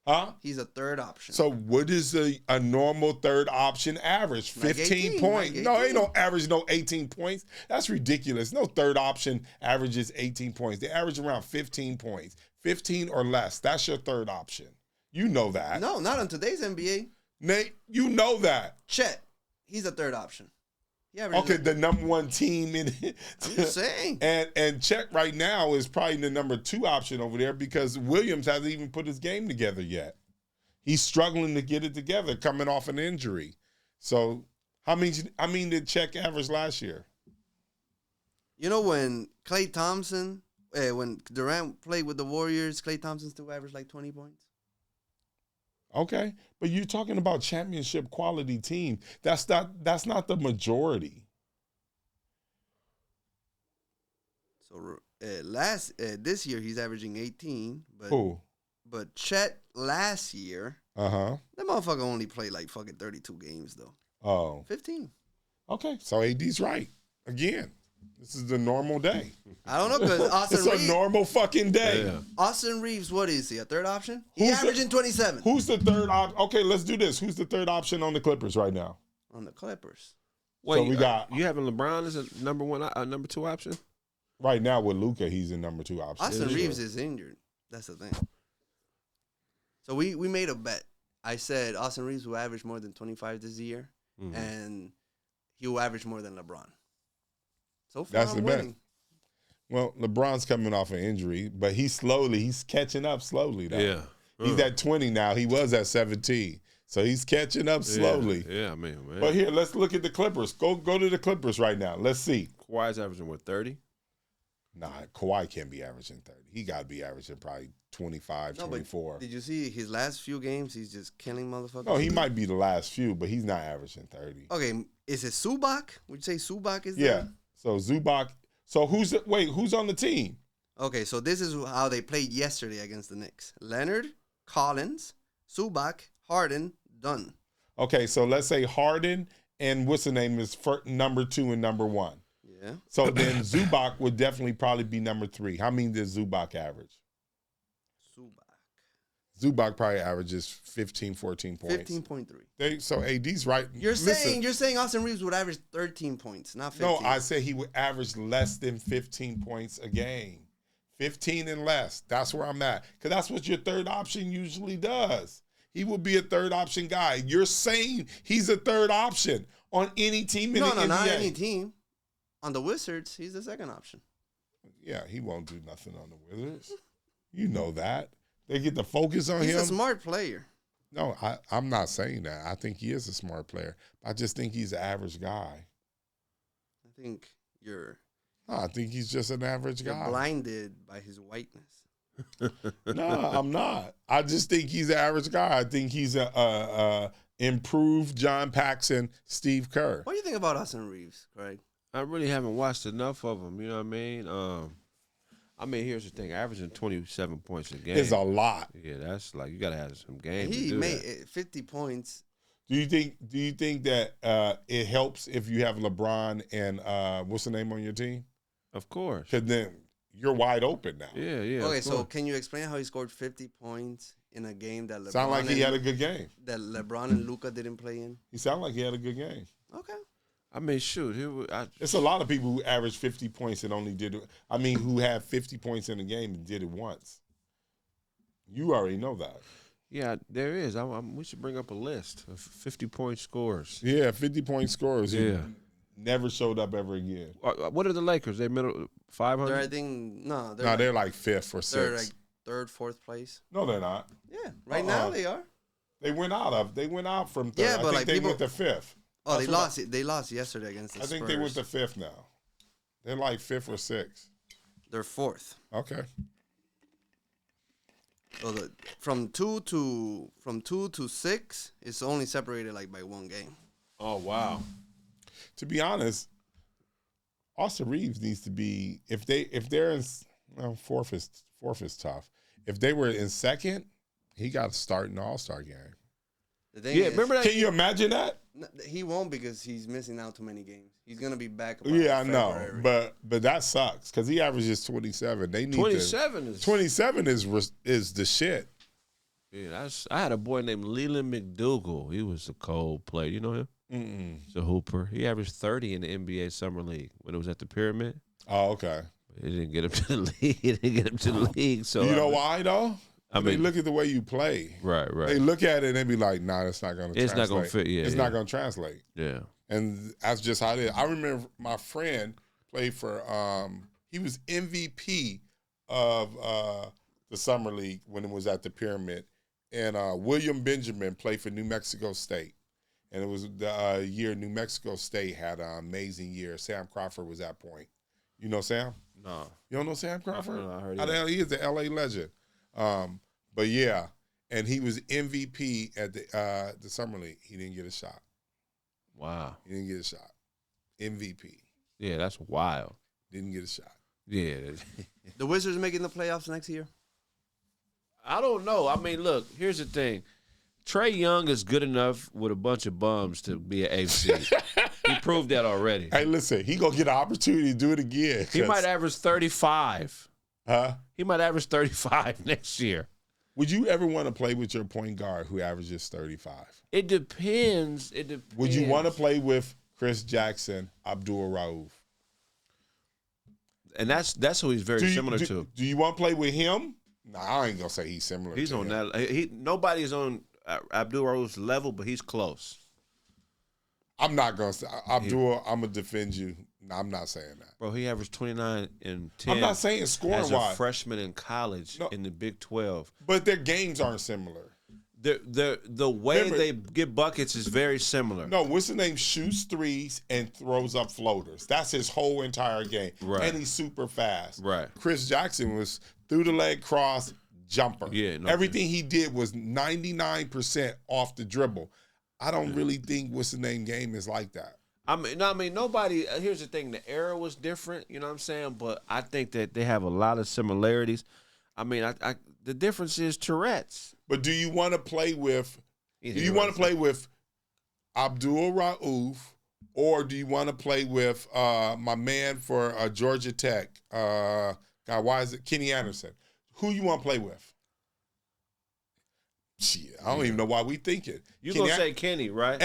Huh? He's a third option. So what is a normal third option average? 15 points. No, ain't no average, no 18 points. That's ridiculous. No third option averages 18 points. They average around 15 points. 15 or less. That's your third option. You know that. No, not on today's NBA. Nate, you know that. Chet, he's a third option. Okay, the number one team in it. I'm just saying. And Chet right now is probably the number 2 option over there because Williams hasn't even put his game together yet. He's struggling to get it together coming off an injury. So, I mean, did Chet average last year? You know, when Klay Thompson, when Durant played with the Warriors, Klay Thompson still averaged like 20 points. Okay, but you're talking about championship quality team. That's not the majority. So this year he's averaging 18. But Who? But Chet last year, that motherfucker only played like fucking 32 games though. Oh, 15. Okay, so AD's right again. This is the normal day. I don't know because Austin Reeves. It's a normal fucking day. Yeah. Austin Reeves, what is he? A third option? He's averaging 27. Who's the third option? Okay, let's do this. Who's the third option on the Clippers right now? On the Clippers. Wait, So we got you having LeBron as a number 2 option? right now with Luka. He's in number 2 option. Austin Reeves is injured. That's the thing. So we made a bet. I said Austin Reeves will average more than 25 this year, and he will average more than LeBron. So far, That's the bet. Well, LeBron's coming off an injury, but he's catching up slowly though. Yeah. He's at 20 now. He was at 17. So he's catching up slowly. Yeah, man. But here, let's look at the Clippers. Go to the Clippers right now. Let's see. Kawhi's averaging, 30? Nah, Kawhi can't be averaging 30. He got to be averaging probably 25, 24. Did you see his last few games? He's just killing motherfuckers. No, he might be the last few, but he's not averaging 30. Okay, is it Zubac? Would you say Zubac is Yeah. there? So Zubac. So who's on the team? Okay, so this is how they played yesterday against the Knicks. Leonard, Collins, Zubac, Harden, Dunn. Okay, so let's say Harden and what's the name is number 2 and number 1. Yeah. So then Zubac would definitely probably be number 3. How many does Zubac average? Zubac probably averages 15, 14 points. 15.3. So AD's right. You're saying Austin Reeves would average 13 points, not 15. No, I said he would average less than 15 points a game. 15 and less. That's where I'm at. Because that's what your third option usually does. He would be a third option guy. You're saying he's a third option on any team in the NBA. No, not any team. On the Wizards, he's the second option. Yeah, he won't do nothing on the Wizards. You know that. They get the focus on him. He's a smart player. No, I'm not saying that. I think he is a smart player. I just think he's an average guy. I think I think he's just an average guy. You're blinded by his whiteness. No, I'm not. I just think he's an average guy. I think he's a improved John Paxson, Steve Kerr. What do you think about Austin Reeves, Craig? I really haven't watched enough of him. You know what I mean? Here's the thing: averaging 27 points a game is a lot. Yeah, that's like you got to have some game. He made 50 points. Do you think that it helps if you have LeBron and what's the name on your team? Of course, because then you're wide open now. Yeah. Okay, so can you explain how he scored 50 points in a game that LeBron sound like he had a good game that LeBron and Luka didn't play in? He sounded like he had a good game. Okay. I mean, shoot, it's a lot of people who averaged 50 points and only did it. I mean, who had 50 points in a game and did it once. You already know that. Yeah, there is. We should bring up a list of 50-point scores. Yeah, 50-point scores. Yeah. Never showed up ever again. What are the Lakers? They middle 500? I think they're like 5th or 6th. They're like 3rd, 4th place. No, they're not. Yeah, right now they are. They went out from 3rd. Yeah, but I think they went to 5th. Oh, they lost. They lost yesterday against the Spurs. I think they went to 5th now. They're like 5th or 6th. They're 4th. Okay. So from 2 to 6, it's only separated like by 1 game. Oh wow. To be honest, Austin Reeves needs to be if they're in 4th is tough. If they were in 2nd, he got to start in the All-Star game. Remember that? Can you imagine that? He won't because he's missing out too many games. He's gonna be back. Yeah, I know, but that sucks because he averages 27. They need 27 is the shit. Yeah, I had a boy named Leland McDougal. He was a cold player. You know him? He's a hooper. He averaged 30 in the NBA Summer League when it was at the Pyramid. Oh, okay. He didn't get him to the league. So you know why though? They look at the way you play. Right. They look at it and they be like, nah, that's not going to translate. It's not going to fit. Yeah, it's not going to translate. Yeah. And that's just how it is. I remember my friend played for, he was MVP of the Summer League when it was at the Pyramid. And William Benjamin played for New Mexico State. And it was the year New Mexico State had an amazing year. Sam Crawford was at point. You know Sam? No. You don't know Sam Crawford? No, I heard He is the LA legend. But yeah, and he was MVP at the Summer League. He didn't get a shot. Wow. He didn't get a shot. MVP. Yeah, that's wild. Didn't get a shot. Yeah. The Wizards making the playoffs next year? I don't know. I mean, look, here's the thing. Trae Young is good enough with a bunch of bums to be an AFC. He proved that already. Hey, listen, he going to get an opportunity to do it again. He might average 35. Huh? He might average 35 next year. Would you ever want to play with your point guard who averages 35? It depends. Would you want to play with Chris Jackson, Abdul Rauf? And that's who he's very similar to. Do you want to play with him? Nah, I ain't going to say he's similar he's to on him. that. Nobody's on Abdul Rauf's level, but he's close. I'm not going to say. Abdul, I'm going to defend you. No, I'm not saying that. Bro, he averaged 29 and 10. I'm not saying scoring-wise. As a freshman in college in the Big 12. But their games aren't similar. The way they get buckets is very similar. No, what's the name? Shoots threes and throws up floaters. That's his whole entire game. Right. And he's super fast. Right. Chris Jackson was through the leg cross jumper. Yeah. No, everything he did was 99% off the dribble. I don't really think what's the name game is like that. I mean, nobody. Here's the thing: the era was different. You know what I'm saying? But I think that they have a lot of similarities. I mean, the difference is Tourette's. But do you want to play with? Do you want to play with Abdul Rauf, or do you want to play with my man for Georgia Tech? God, why is it Kenny Anderson? Who you want to play with? Shit, I don't even know why we think it. You gonna say Kenny, right?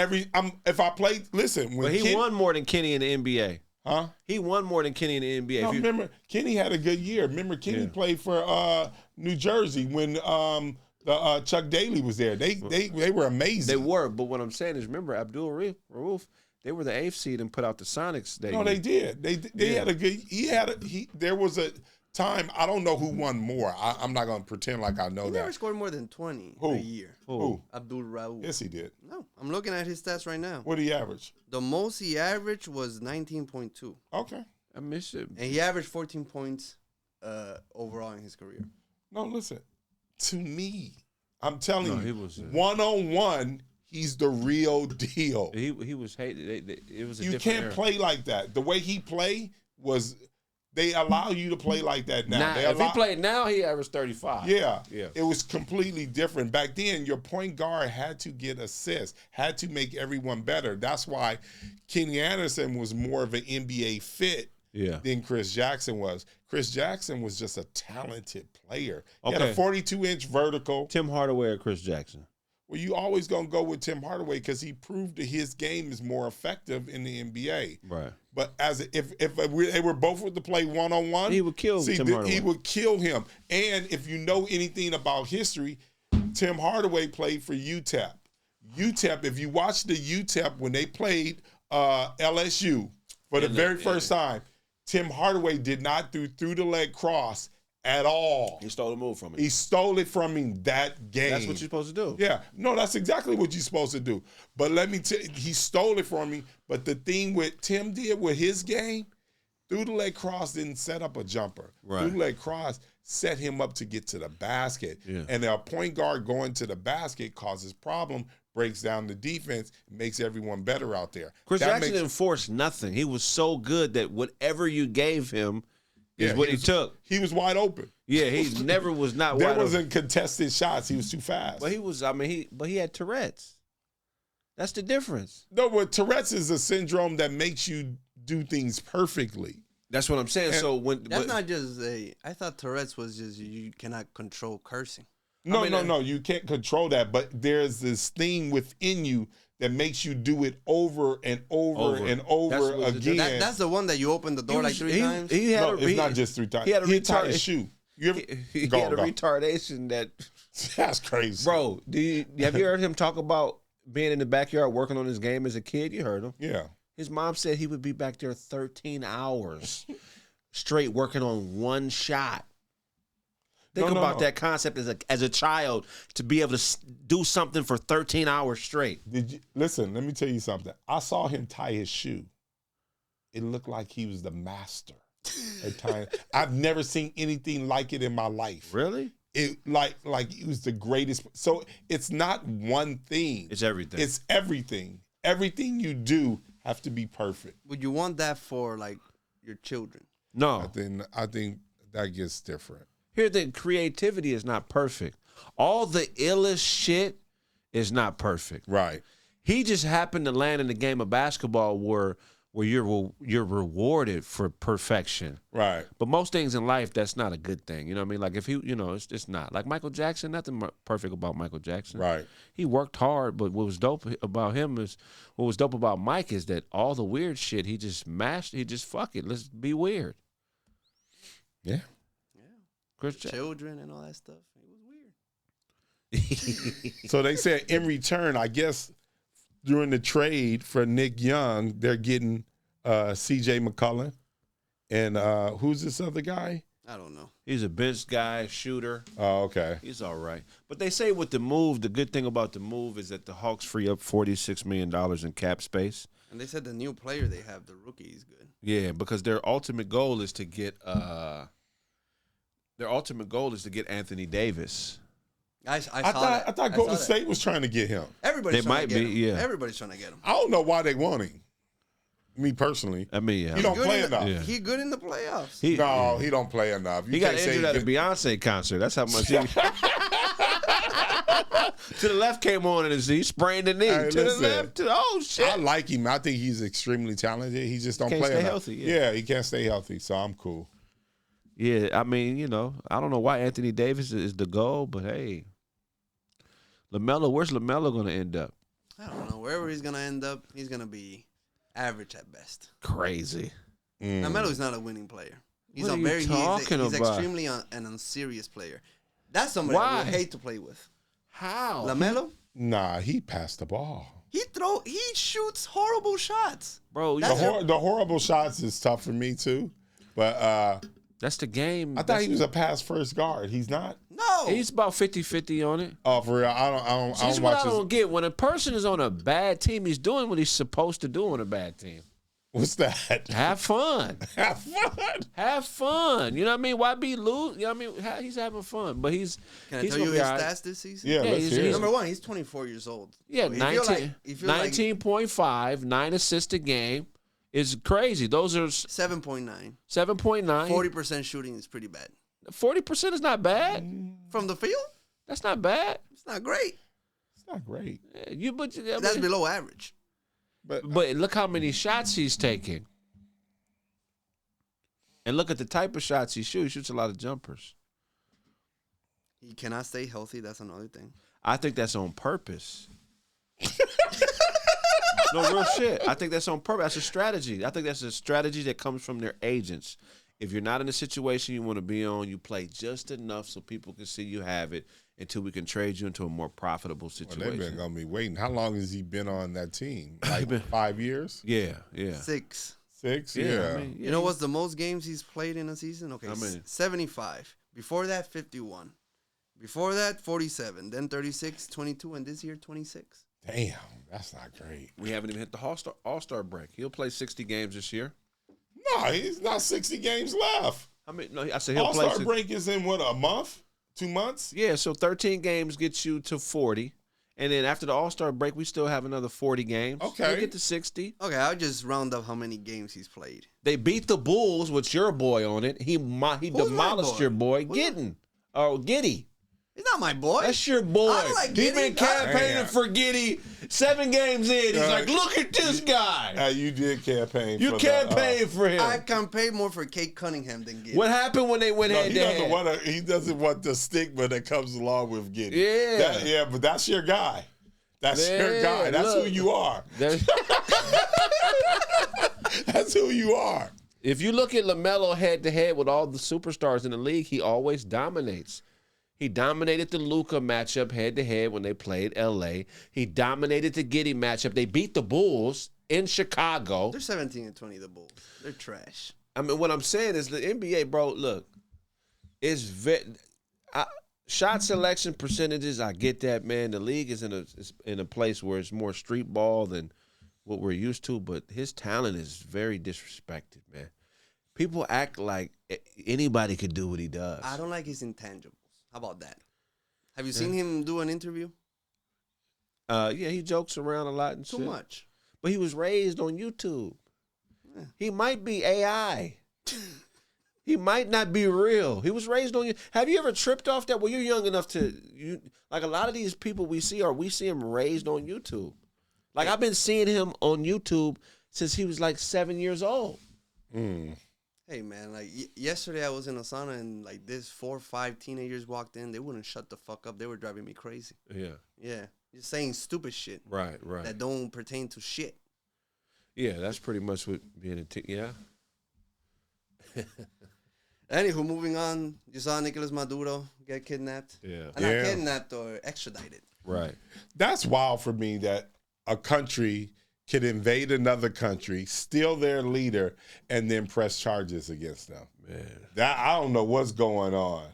If I play, listen. But he won more than Kenny in the NBA. Huh? He won more than Kenny in the NBA. No, remember, Kenny had a good year. Remember, Kenny played for New Jersey when Chuck Daly was there. They were amazing. They were, but what I'm saying is, remember Abdul Rauf? They were the 8th seed and put out the Sonics. No, they did. They had a good. There was a time. I don't know who won more. I'm not going to pretend like I know that. He never scored more than 20 a year. Who? Abdul Rauf. Yes, he did. No, I'm looking at his stats right now. What did he average? The most he averaged was 19.2. Okay. I miss it. And he averaged 14 points overall in his career. No, listen. To me, I'm telling you, was one-on-one, he's the real deal. He was hated. It was a you different can't era. play like that. The way he played was they allow you to play like that now. If he played now, he averaged 35. Yeah. Yeah. It was completely different. Back then, your point guard had to get assists, had to make everyone better. That's why Kenny Anderson was more of an NBA fit than Chris Jackson was. Chris Jackson was just a talented player. He had a 42-inch vertical. Tim Hardaway or Chris Jackson? Well, you always going to go with Tim Hardaway because he proved that his game is more effective in the NBA. Right. But if they were both to play one-on-one, he would kill Tim Hardaway. He would kill him. And if you know anything about history, Tim Hardaway played for UTEP. UTEP, if you watch the UTEP when they played LSU for the very first time, Tim Hardaway did not do through the leg cross at all. He stole the move from him. He stole it from him that game. That's what you're supposed to do. Yeah. No, that's exactly what you're supposed to do. But let me tell you, he stole it from me. But the thing with Tim did with his game, through the leg cross didn't set up a jumper. Right. Through the leg cross set him up to get to the basket. Yeah. And a point guard going to the basket causes problem, breaks down the defense, makes everyone better out there. Chris Jackson didn't force nothing. He was so good that whatever you gave him is what he took. He was wide open. Yeah, he never was not wide open. There wasn't contested shots. He was too fast. But he had Tourette's. That's the difference. No, but Tourette's is a syndrome that makes you do things perfectly. That's what I'm saying. And that's not just I thought Tourette's was just you cannot control cursing. No, you can't control that. But there's this thing within you that makes you do it over and over and over again. That's the one that you open the door like 3 times? It's not just 3 times. He had a tied his shoe. You ever, he had a retardation that. That's crazy, bro. Have you heard him talk about being in the backyard working on his game as a kid? You heard him. Yeah. His mom said he would be back there 13 hours straight working on one shot. Think about that concept as a child, to be able to do something for 13 hours straight. Listen, let me tell you something. I saw him tie his shoe. It looked like he was the master at tying. I've never seen anything like it in my life. Really? It like he was the greatest. So it's not one thing. It's everything. It's everything. Everything you do have to be perfect. Would you want that for like your children? No. I think that gets different. Here, the creativity is not perfect. All the illest shit is not perfect. Right. He just happened to land in the game of basketball where you're rewarded for perfection. Right. But most things in life, that's not a good thing. You know what I mean? Like if he, it's not. Like Michael Jackson, nothing perfect about Michael Jackson. Right. He worked hard, but what was dope about Mike is that all the weird shit he just fuck it. Let's be weird. Yeah. Children and all that stuff. It was weird. So they said in return, I guess during the trade for Nick Young, they're getting C.J. McCollum. And who's this other guy? I don't know. He's a bench guy, shooter. Oh, okay. He's all right. But they say with the move, the good thing about the move is that the Hawks free up $46 million in cap space. And they said the new player they have, the rookie, is good. Yeah, because their ultimate goal is to get Anthony Davis. I thought Golden State was trying to get him. Everybody's They trying might to get be, him. yeah. Everybody's trying to get him. I don't know why they want him. Me personally. I mean, yeah. He don't play enough. Yeah. He good in the playoffs. He don't play enough. He got injured at a Beyonce concert. That's how much he... To the left came on and he sprained the knee. Hey, to listen, the left. Oh, shit. I like him. I think he's extremely talented. He just don't Can't play stay enough. healthy, Yeah, he can't stay healthy, so I'm cool. Yeah, I mean, I don't know why Anthony Davis is the goal, but hey. LaMelo, where's LaMelo going to end up? I don't know. Wherever he's going to end up, he's going to be average at best. Crazy. LaMelo is not a winning player. He's What are you talking he's about? extremely an unserious player. That's somebody I would hate to play with. How? LaMelo? Nah, he passed the ball. He shoots horrible shots. Bro, The horrible shots is tough for me too. But that's the game. I thought he was a pass first guard. He's not? No. He's about 50-50 on it. Oh, for real? I don't See, this is watch what I don't get. When a person is on a bad team, he's doing what he's supposed to do on a bad team. What's that? Have fun. Have fun. Have fun. You know what I mean? Why be lose? You know what I mean? He's having fun, but he's. Can I he's tell you gonna his be all right. stats this season? Yeah, let's hear it. Number one, he's 24 years old. Yeah, So 19.5, 9 assists a game is crazy. Those are 7.9. 7.9. 40% shooting is pretty bad. 40% is not bad. From the field? That's not bad. It's not great. It's not great. That's below average. But look how many shots he's taking. And look at the type of shots he shoots. He shoots a lot of jumpers. He cannot stay healthy. That's another thing. I think that's on purpose. No, real shit. I think that's on purpose. That's a strategy. I think that's a strategy that comes from their agents. If you're not in a situation you want to be on, you play just enough so people can see you have it until we can trade you into a more profitable situation. Well, they've been going to be waiting. How long has he been on that team? Like 5 years? Yeah. 6. 6? Yeah. Yeah. I mean, You know what's the most games he's played in a season? Okay, How many? 75. Before that, 51. Before that, 47. Then 36, 22, and this year, 26. Damn, that's not great. We haven't even hit the All-Star break. He'll play 60 games this year. No, he's not 60 games left. I mean, no, I said he'll play. All-Star break is in, what, a month? 2 months? Yeah, so 13 games gets you to 40. And then after the All-Star break, we still have another 40 games. Okay. We'll get to 60. Okay, I'll just round up how many games he's played. They beat the Bulls with your boy on it. He demolished your boy, Giddy. He's not my boy. That's your boy. I like He's Giddey. been campaigning for Giddy 7 games in. He's like, look at this guy. You did campaign You for campaigned for him. I campaign more for Kate Cunningham than Giddey. What happened when they went No, head to head? he doesn't want the stigma that comes along with Giddy. Yeah. But that's your guy. That's your guy. That's who you are. That's who you are. If you look at LaMelo head-to-head with all the superstars in the league, he always dominates. He dominated the Luka matchup head-to-head when they played L.A. He dominated the Giddey matchup. They beat the Bulls in Chicago. They're 17-20, the Bulls. They're trash. I mean, what I'm saying is the NBA, bro, look, it's shot selection percentages, I get that, man. The league is in a place where it's more street ball than what we're used to, but his talent is very disrespected, man. People act like anybody could do what he does. I don't like his intangibles. How about that? Have you seen him do an interview? Yeah, he jokes around a lot and Too shit. much. But he was raised on YouTube. Yeah. He might be AI. He might not be real. He was raised on you. Have you ever tripped off that? Well, you're young enough to like a lot of these people we see him raised on YouTube. Like I've been seeing him on YouTube since he was like 7 years old. Hey man, like yesterday I was in a sauna and like this 4 or 5 teenagers walked in. They wouldn't shut the fuck up. They were driving me crazy. Yeah, just saying stupid shit. Right. That don't pertain to shit. Yeah, that's pretty much what being yeah. Anywho, moving on. You saw Nicolás Maduro get kidnapped. Yeah. Not kidnapped or extradited. Right. That's wild for me that a country could invade another country, steal their leader, and then press charges against them. Man. That I don't know what's going on.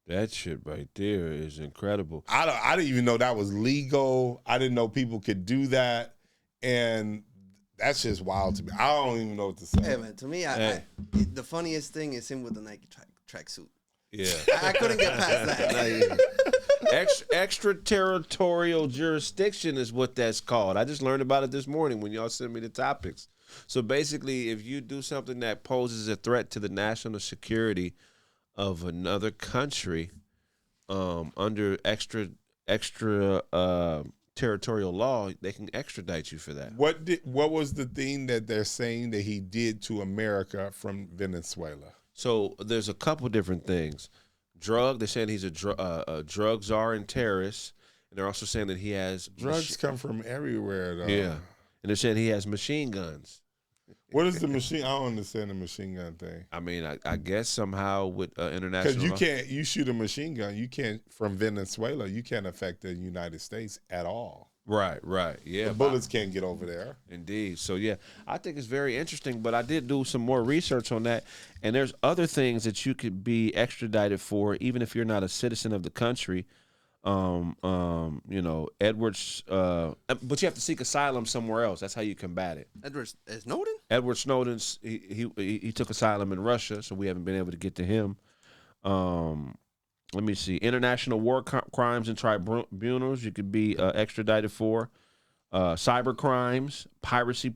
That shit right there is incredible. I didn't even know that was legal. I didn't know people could do that. And that's just wild to me. I don't even know what to say. Hey, man, to me, the funniest thing is him with the Nike tracksuit. Yeah. I couldn't get past that. Extraterritorial jurisdiction is what that's called. I just learned about it this morning when y'all sent me the topics. So basically, if you do something that poses a threat to the national security of another country under territorial law, they can extradite you for that. What was the thing that they're saying that he did to America from Venezuela? So there's a couple different things. They're saying he's a drug czar and terrorist, and they're also saying that he has drugs come from everywhere, though. Yeah, and they're saying he has machine guns. What is the machine? I don't understand the machine gun thing. I mean, I guess somehow with international. Because you shoot a machine gun, you can't from Venezuela. You can't affect the United States at all. Right, yeah. The bullets can't get over there. Indeed. So yeah, I think it's very interesting. But I did do some more research on that, and there's other things that you could be extradited for, even if you're not a citizen of the country. Edwards, but you have to seek asylum somewhere else. That's how you combat it. Edward Snowden? Edward Snowden's he took asylum in Russia, so we haven't been able to get to him. Let me see. International war crimes and tribunals you could be extradited for. Cyber crimes, piracy,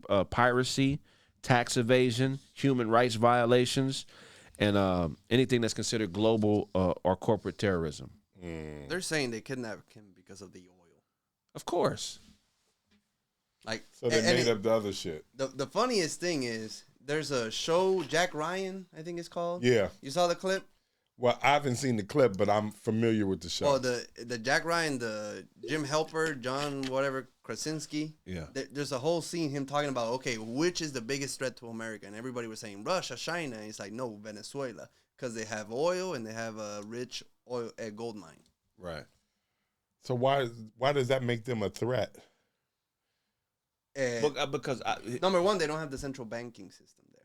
tax evasion, human rights violations, and anything that's considered global or corporate terrorism. They're saying they kidnapped him because of the oil. Of course. So they made up the other shit. The funniest thing is there's a show, Jack Ryan, I think it's called. Yeah. You saw the clip? Well, I haven't seen the clip, but I'm familiar with the show. Well, the Jack Ryan, the Jim Helper, John whatever, Krasinski. Yeah. There's a whole scene him talking about, okay, which is the biggest threat to America? And everybody was saying Russia, China. And it's like, no, Venezuela. Because they have oil and they have a rich oil gold mine. Right. So why does that make them a threat? Because number one, they don't have the central banking system there.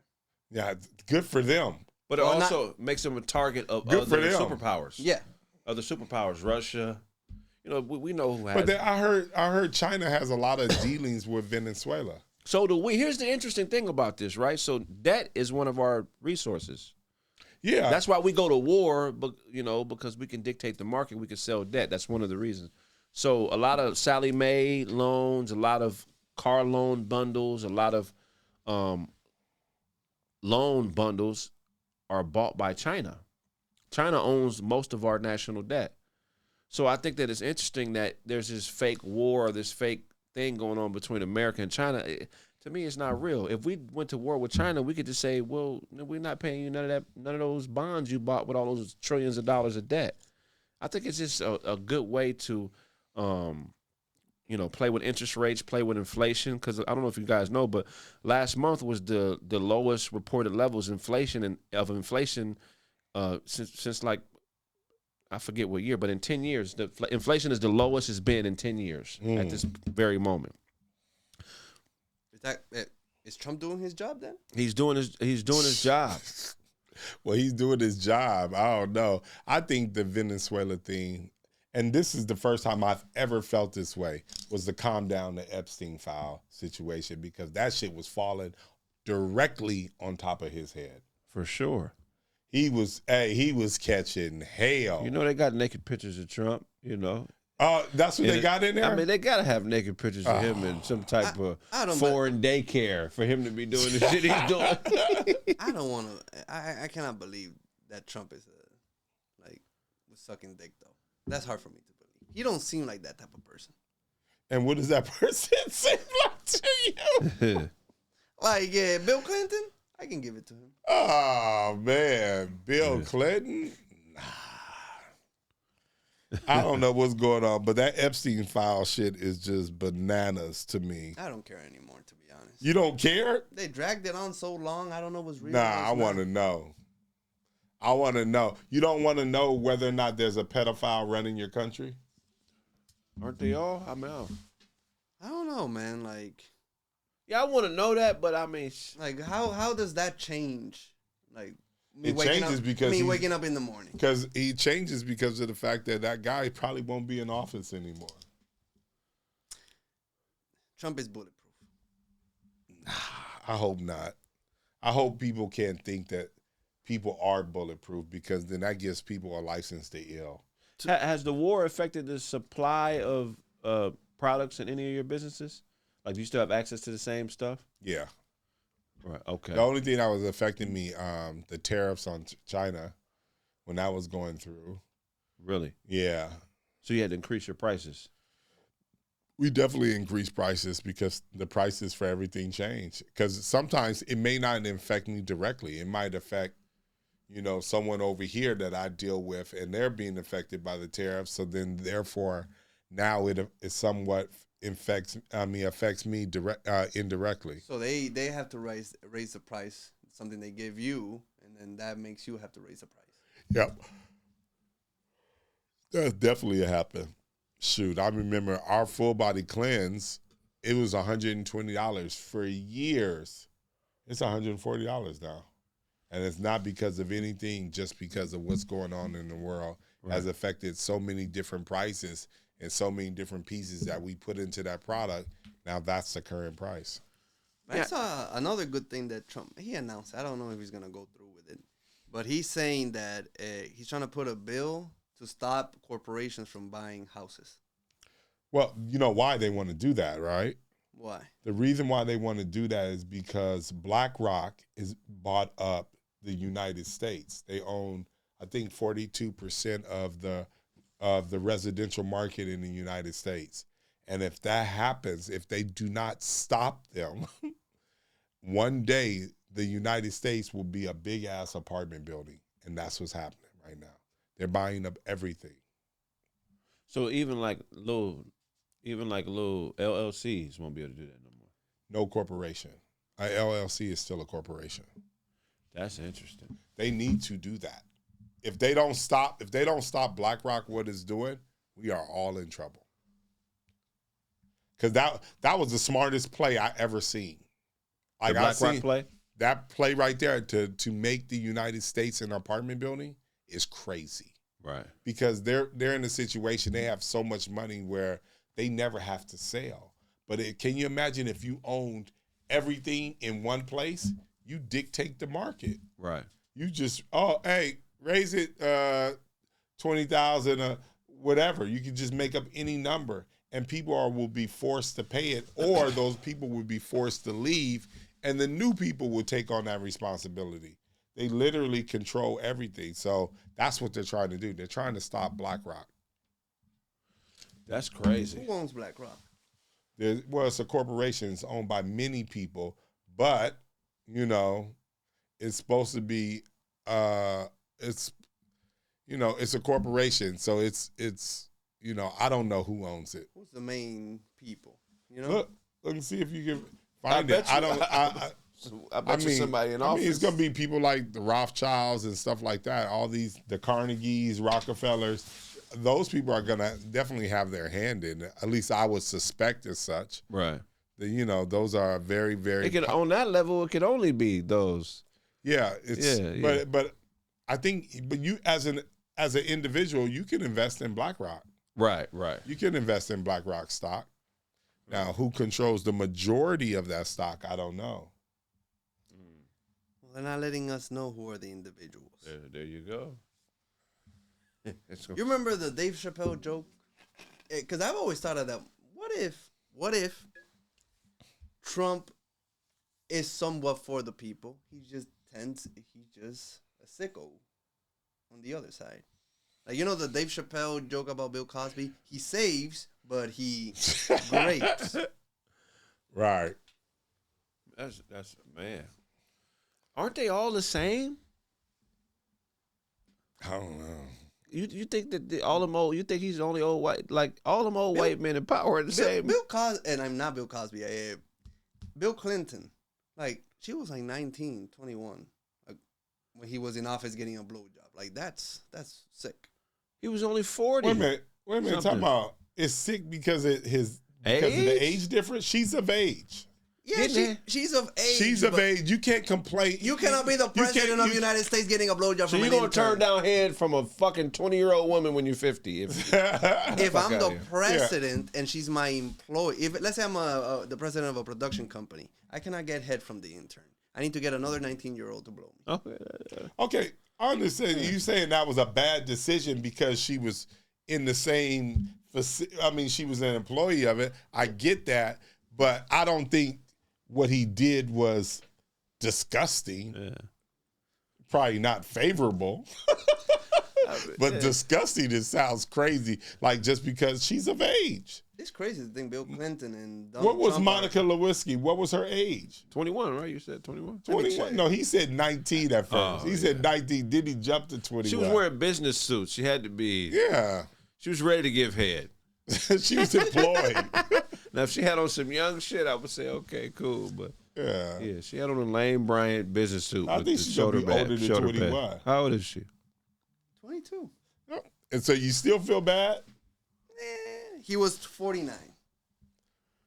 Yeah, good for them. But it also makes them a target of other superpowers. Yeah. Other superpowers. Russia. We know who has. But I heard China has a lot of dealings with Venezuela. So do we. Here's the interesting thing about this, right? So debt is one of our resources. Yeah. That's why we go to war, but because we can dictate the market, we can sell debt. That's one of the reasons. So a lot of Sallie Mae loans, a lot of car loan bundles, a lot of loan bundles are bought by China. China owns most of our national debt. So I think that it's interesting that there's this fake war, this fake thing going on between America and China. To me, it's not real. If we went to war with China, we could just say, well, we're not paying you none of those bonds you bought with all those trillions of dollars of debt. I think it's just a good way to play with interest rates, play with inflation. Because I don't know if you guys know, but last month was the lowest reported levels of inflation since like, I forget what year, but in 10 years, the inflation is the lowest it's been in 10 years at this very moment. Is Trump doing his job then? He's doing his job. Well, he's doing his job. I don't know. I think the Venezuela thing, and this is the first time I've ever felt this way, was to calm down the Epstein file situation, because that shit was falling directly on top of his head. For sure. He was catching hell. They got naked pictures of Trump, That's what they got in there? I mean, they got to have naked pictures of him in some type of foreign daycare for him to be doing the shit he's doing. I don't want to. I cannot believe that Trump is was sucking dick, though. That's hard for me to believe. He don't seem like that type of person. And what does that person seem like to you? Bill Clinton? I can give it to him. Oh, man. Bill Clinton? Nah. I don't know what's going on, but that Epstein file shit is just bananas to me. I don't care anymore, to be honest. You don't care? They dragged it on so long. I don't know what's real. Nah, I want to know. I want to know. You don't want to know whether or not there's a pedophile running your country? Aren't they all? I mean, I don't know, man. Yeah, I want to know that, but I mean, how does that change? It changes because waking up in the morning. Because he changes because of the fact that guy probably won't be in office anymore. Trump is bulletproof. I hope not. I hope people can't think that people are bulletproof, because then that gives people a license to ill. Has the war affected the supply of products in any of your businesses? Do you still have access to the same stuff? Yeah. Right. Okay. The only thing that was affecting me, the tariffs on China, when that was going through. Really? Yeah. So you had to increase your prices? We definitely increased prices because the prices for everything change. Because sometimes it may not affect me directly. It might affect, someone over here that I deal with, and they're being affected by the tariffs. So then, therefore, now it somewhat affects me indirectly. So they have to raise the price, something they give you, and then that makes you have to raise the price. Yep. That's definitely happened. Shoot, I remember our full body cleanse, it was $120 for years. It's $140 now. And it's not because of anything, just because of what's going on in the world has affected so many different prices and so many different pieces that we put into that product. Now that's the current price. I saw another good thing that Trump, he announced. I don't know if he's going to go through with it, but he's saying that he's trying to put a bill to stop corporations from buying houses. Well, you know why they want to do that, right? Why? The reason why they want to do that is because BlackRock is bought up the United States. They own, I think, 42% of the residential market in the United States. And if that happens, if they do not stop them, one day the United States will be a big-ass apartment building. And that's what's happening right now. They're buying up everything. So even like little LLCs won't be able to do that no more. No corporation. An LLC is still a corporation. That's interesting. They need to do that. If they don't stop BlackRock what it's doing, we are all in trouble. Because that was the smartest play I ever seen. Like the BlackRock play? That play right there to make the United States an apartment building is crazy. Right. Because they're in a situation, they have so much money where they never have to sell. But can you imagine if you owned everything in one place? You dictate the market. Right. You just, raise it 20,000 whatever. You can just make up any number, and people will be forced to pay it, or those people will be forced to leave, and the new people will take on that responsibility. They literally control everything. So that's what they're trying to do. They're trying to stop BlackRock. That's crazy. Who owns BlackRock? It's a corporation. It's owned by many people, but it's supposed to be it's a corporation, so it's I don't know who owns it. Who's the main people? Look and see if you can find it. I bet you somebody in office. It's gonna be people like the Rothschilds and stuff like that. All the Carnegies, Rockefellers. Those people are gonna definitely have their hand in it. At least I would suspect as such. Right. Those are very, very. On that level, it could only be those. Yeah. But I think, you as an individual, you can invest in BlackRock. Right. You can invest in BlackRock stock. Now, who controls the majority of that stock? I don't know. Well, they're not letting us know who are the individuals. There you go. You remember the Dave Chappelle joke? Because I've always thought of that. What if Trump is somewhat for the people? He's just a sicko on the other side. Like, the Dave Chappelle joke about Bill Cosby? He saves, but he rapes. Right. That's man. Aren't they all the same? I don't know. You think that all them old? You think he's the only old white? Like all them old white men in power are the same? Bill Cosby, and I'm not Bill Cosby. Bill Clinton, like she was like 19, 21, when he was in office getting a blowjob. Like that's sick. He was only 40. Wait a minute. Talking about it's sick because of the age difference. She's of age. Yeah, she's of age. She's of age. You can't complain. You cannot be the president of the United States getting a blowjob from an intern. So you're going to turn down head from a fucking 20-year-old woman when you're 50. If I'm the president and she's my employee, let's say I'm the president of a production company, I cannot get head from the intern. I need to get another 19-year-old to blow me. Okay, I understand. You saying that was a bad decision because she was in the same she was an employee of it. I get that, but I don't think what he did was disgusting. Yeah. Probably not favorable. But disgusting, it sounds crazy. Like just because she's of age. It's crazy to think Bill Clinton and Donald What was Trump Monica Lewinsky? What was her age? 21, right? You said 21? 21. No, he said 19 at first. He said 19. Then he jumped to 21. She was wearing business suits. She had to be. Yeah. She was ready to give head. She was employed. Now, if she had on some young shit, I would say, okay, cool. But yeah, she had on a Lane Bryant business suit. I think she's older than 21. How old is she? 22. And so you still feel bad? He was 49.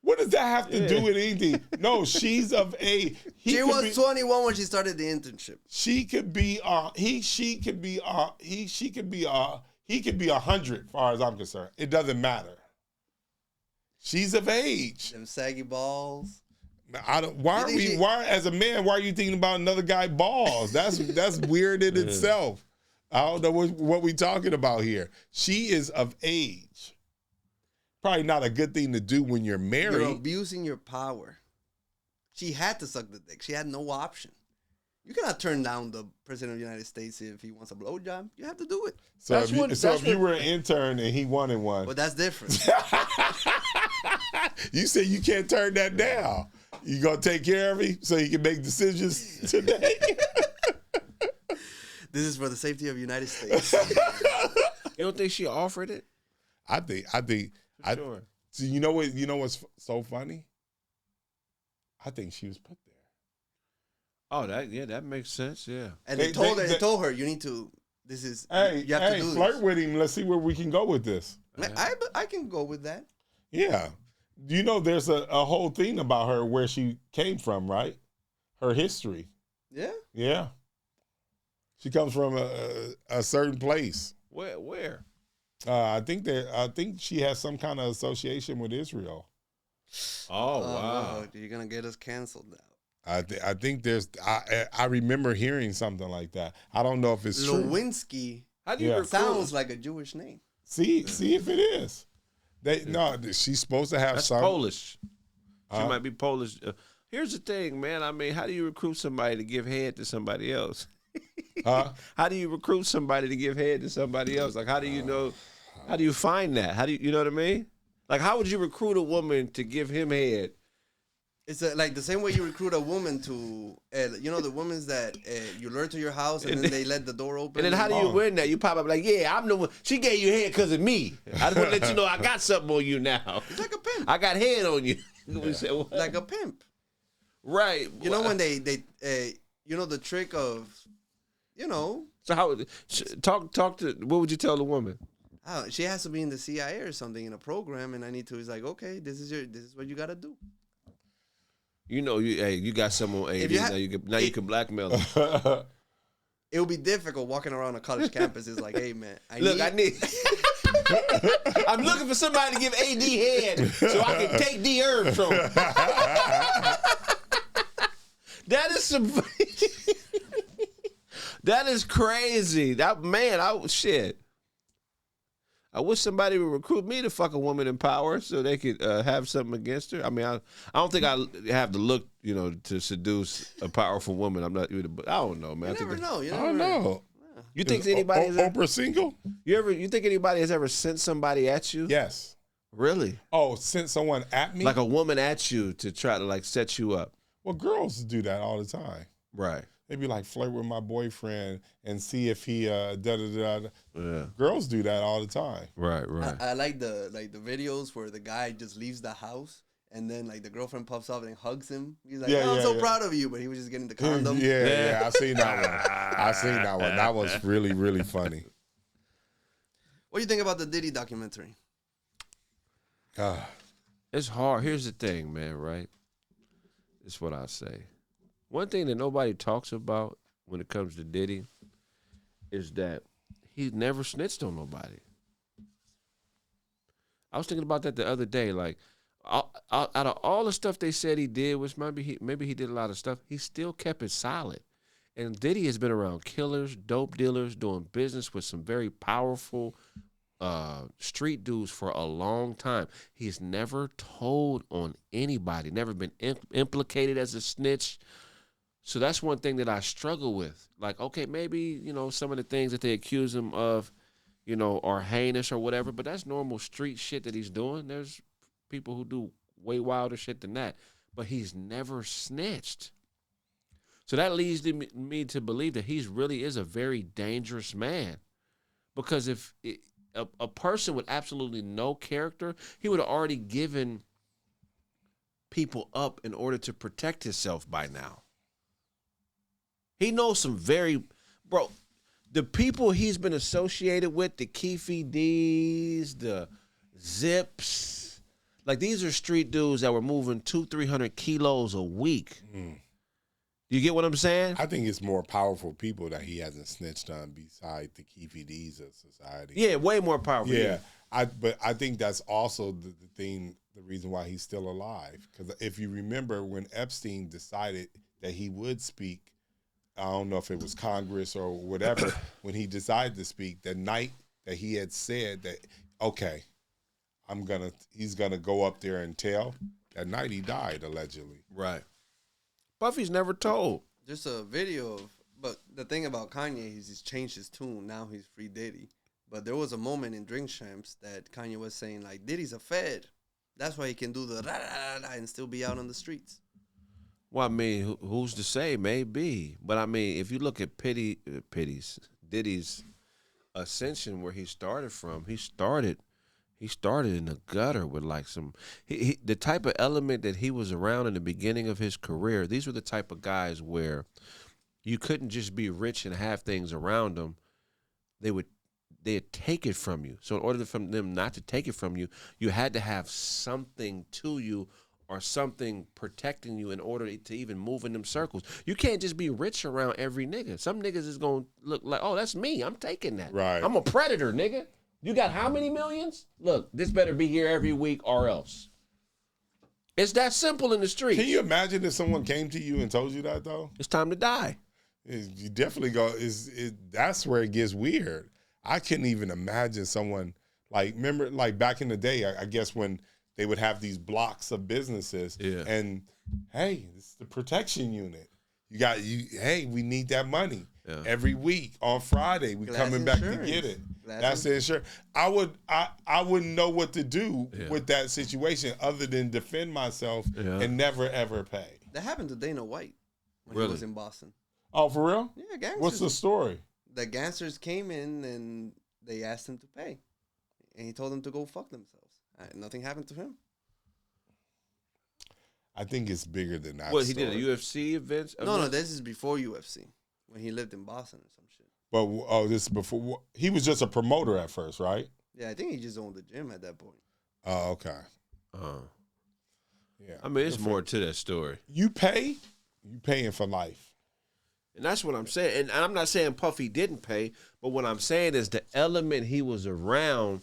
What does that have to do with anything? No, she's of age. She was 21 when she started the internship. She could be he could be 100 as far as I'm concerned. It doesn't matter. She's of age. Them saggy balls. Why as a man, why are you thinking about another guy's balls? That's weird in itself. I don't know what we talking about here. She is of age. Probably not a good thing to do when you're married. You're abusing your power. She had to suck the dick. She had no option. You cannot turn down the president of the United States if he wants a blowjob. You have to do it. So if you were an intern and he wanted one. Well, that's different. You said you can't turn that down. You going to take care of him so he can make decisions today? This is for the safety of the United States. You don't think she offered it? I think. Sure. So you know what's so funny? I think she was put there. Oh, that makes sense. Yeah. And they told her, you need to. You have to do flirt this. with him. Let's see where we can go with this. I can go with that. Yeah. You know, there's a whole thing about her where she came from, right? Her history. Yeah. Yeah. She comes from a certain place. Where? I think she has some kind of association with Israel. Oh wow! No, you're gonna get us canceled now. I think there's. I remember hearing something like that. I don't know if it's true. Lewinsky. How do you sounds like a Jewish name? See if it is. No, she's supposed to have some Polish. She might be Polish. Here's the thing, man. I mean, how do you recruit somebody to give head to somebody else? How do you recruit somebody to give head to somebody else? Like, how do you know? How do you find that? How do you know what I mean? Like, how would you recruit a woman to give him head It's like the same way you recruit a woman to, the women's that you lure to your house and then they let the door open. And then how do you win that? You pop up like, yeah, I'm the one. She gave you head because of me. I just want to let you know I got something on you now. It's like a pimp. I got head on you. Yeah. Like a pimp. Right. You know when they the trick of, So how talk to, what would you tell the woman? Oh, she has to be in the CIA or something in a program, and I need to. He's like, okay, this is what you gotta do. You got someone. Now you can blackmail them. It would be difficult walking around a college campus. It's like, hey man, I'm looking for somebody to give AD head so I can take DHERBS from him. That is some. That is crazy. Shit. I wish somebody would recruit me to fuck a woman in power so they could have something against her. I mean, I don't think I have to look, to seduce a powerful woman. I'm not. I don't know, man. You never know. I don't know. You think anybody is Oprah single? You think anybody has ever sent somebody at you? Yes. Really? Oh, sent someone at me? Like a woman at you to try to set you up. Well, girls do that all the time. Right. They be like, flirt with my boyfriend and see if he Yeah. Girls do that all the time. Right. I like the videos where the guy just leaves the house and then the girlfriend pops up and hugs him. He's like, I'm so proud of you, but he was just getting the condom. Yeah, I seen that one. That was really, really funny. What do you think about the Diddy documentary? It's hard. Here's the thing, man, right? It's what I say. One thing that nobody talks about when it comes to Diddy is that he never snitched on nobody. I was thinking about that the other day. Like, out of all the stuff they said he did, which maybe he did a lot of stuff, he still kept it solid. And Diddy has been around killers, dope dealers, doing business with some very powerful street dudes for a long time. He's never told on anybody, never been implicated as a snitch. So that's one thing that I struggle with. Like, okay, maybe, some of the things that they accuse him of, are heinous or whatever, but that's normal street shit that he's doing. There's people who do way wilder shit than that, but he's never snitched. So that leads me to believe that he really is a very dangerous man, because if a person with absolutely no character, he would have already given people up in order to protect himself by now. He knows some the people he's been associated with, the Keefe D's, the Zips, these are street dudes that were moving 200-300 kilos a week. You get what I'm saying? I think it's more powerful people that he hasn't snitched on beside the Keefe D's of society. Yeah, way more powerful. Yeah, but I think that's also the thing, the reason why he's still alive. Because if you remember when Epstein decided that he would speak, I don't know if it was Congress or whatever, when he decided to speak, the night that he had said that, okay, he's gonna go up there and tell, that night he died, allegedly. Right. Buffy's never told. Just a video but the thing about Kanye is he's changed his tune. Now he's Free Diddy. But there was a moment in Drink Champs that Kanye was saying, Diddy's a Fed. That's why he can do the rah-rah-rah and still be out on the streets. Well, I mean, who's to say? Maybe. But, I mean, if you look at Diddy's ascension where he started from, he started in the gutter with the type of element that he was around in the beginning of his career. These were the type of guys where you couldn't just be rich and have things around them. They'd take it from you. So in order for them not to take it from you, you had to have something to you or something protecting you in order to even move in them circles. You can't just be rich around every nigga. Some niggas is going to look like, oh, that's me. I'm taking that. Right. I'm a predator, nigga. You got how many millions? Look, this better be here every week or else. It's that simple in the street. Can you imagine if someone came to you and told you that, though? It's time to die. You definitely go, that's where it gets weird. I couldn't even imagine someone, remember, back in the day, I guess when they would have these blocks of businesses, yeah. And, hey, it's the protection unit. Hey, we need that money. Yeah. Every week on Friday, we coming back to get it. That's the insurance. I wouldn't know what to do with that situation other than defend myself and never ever pay. That happened to Dana White when he was in Boston. Oh, for real? Yeah, gangsters. What's the story? The gangsters came in and they asked him to pay, and he told them to go fuck themselves. Nothing happened to him. I think it's bigger than that. What, he did a UFC event? No, this is before UFC, when he lived in Boston or some shit. But, this is before, he was just a promoter at first, right? Yeah, I think he just owned the gym at that point. Oh, okay. Yeah. I mean, it's more to that story. You paying for life. And that's what I'm saying. And I'm not saying Puffy didn't pay, but what I'm saying is the element he was around,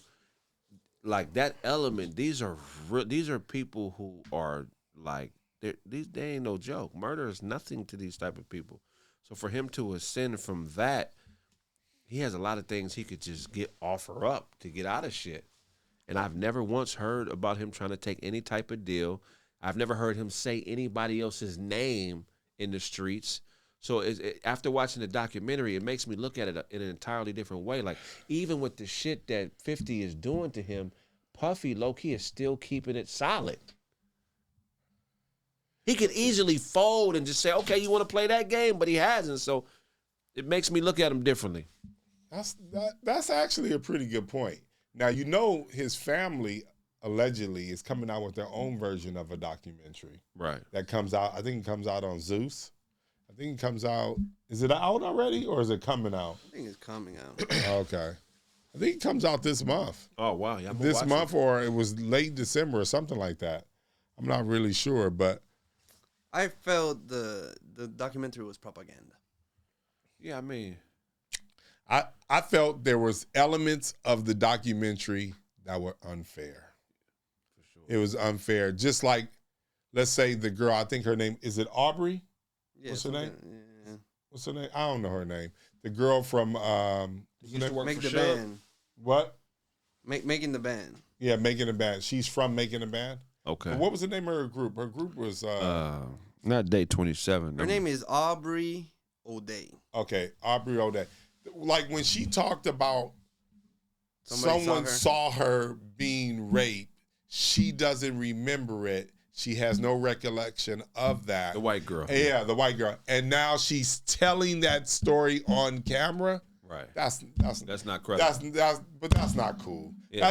like that element, these are people who are like, they ain't no joke. Murder is nothing to these type of people. So for him to ascend from that, he has a lot of things he could just offer up to get out of shit. And I've never once heard about him trying to take any type of deal. I've never heard him say anybody else's name in the streets. So after watching the documentary, it makes me look at it in an entirely different way. Like, even with the shit that 50 is doing to him, Puffy, low-key, is still keeping it solid. He could easily fold and just say, okay, you want to play that game, but he hasn't. So it makes me look at him differently. That's actually a pretty good point. Now, his family allegedly is coming out with their own version of a documentary. Right. That comes out, I think it comes out on Zeus. I think it comes out, is it out already or is it coming out? I think it's coming out. Okay. I think it comes out this month. Oh, wow. Yeah, this month, or it was late December or something like that. I'm not really sure, but I felt the documentary was propaganda. Yeah, I mean, I felt there was elements of the documentary that were unfair. For sure. It was unfair. Just like, let's say the girl, I think her name, is it Aubrey? Yeah, what's her name? Yeah. What's her name? I don't know her name. The girl from used to work Make for the Band. What? Making the Band. Yeah, Making the Band. She's from Making the Band. Okay. What was the name of her group? Her group was not Day 27. Her name is Aubrey O'Day. Okay, Aubrey O'Day. Like when she talked about someone saw her being raped, she doesn't remember it. She has no recollection of that. The white girl. Yeah, the white girl. And now she's telling that story on camera. Right. That's not credible. But that's not cool. Yeah.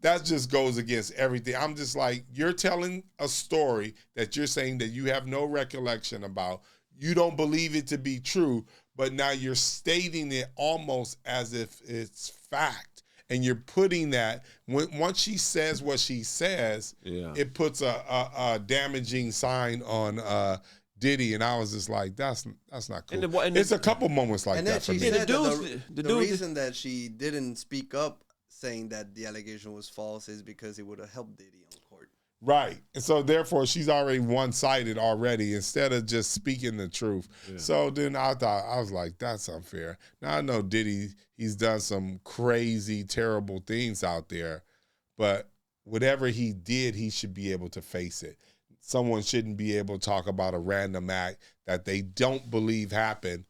That just goes against everything. I'm just like, you're telling a story that you're saying that you have no recollection about. You don't believe it to be true, but now you're stating it almost as if it's fact. And you're putting that, once she says what she says, it puts a damaging sign on Diddy. And I was just like, that's not cool. It's a couple moments like that for me. The reason that she didn't speak up saying that the allegation was false is because it would have helped Diddy on court. Right. And so therefore she's already one-sided already instead of just speaking the truth. Yeah. So then I was like, that's unfair. Now I know Diddy, he's done some crazy, terrible things out there, but whatever he did, he should be able to face it. Someone shouldn't be able to talk about a random act that they don't believe happened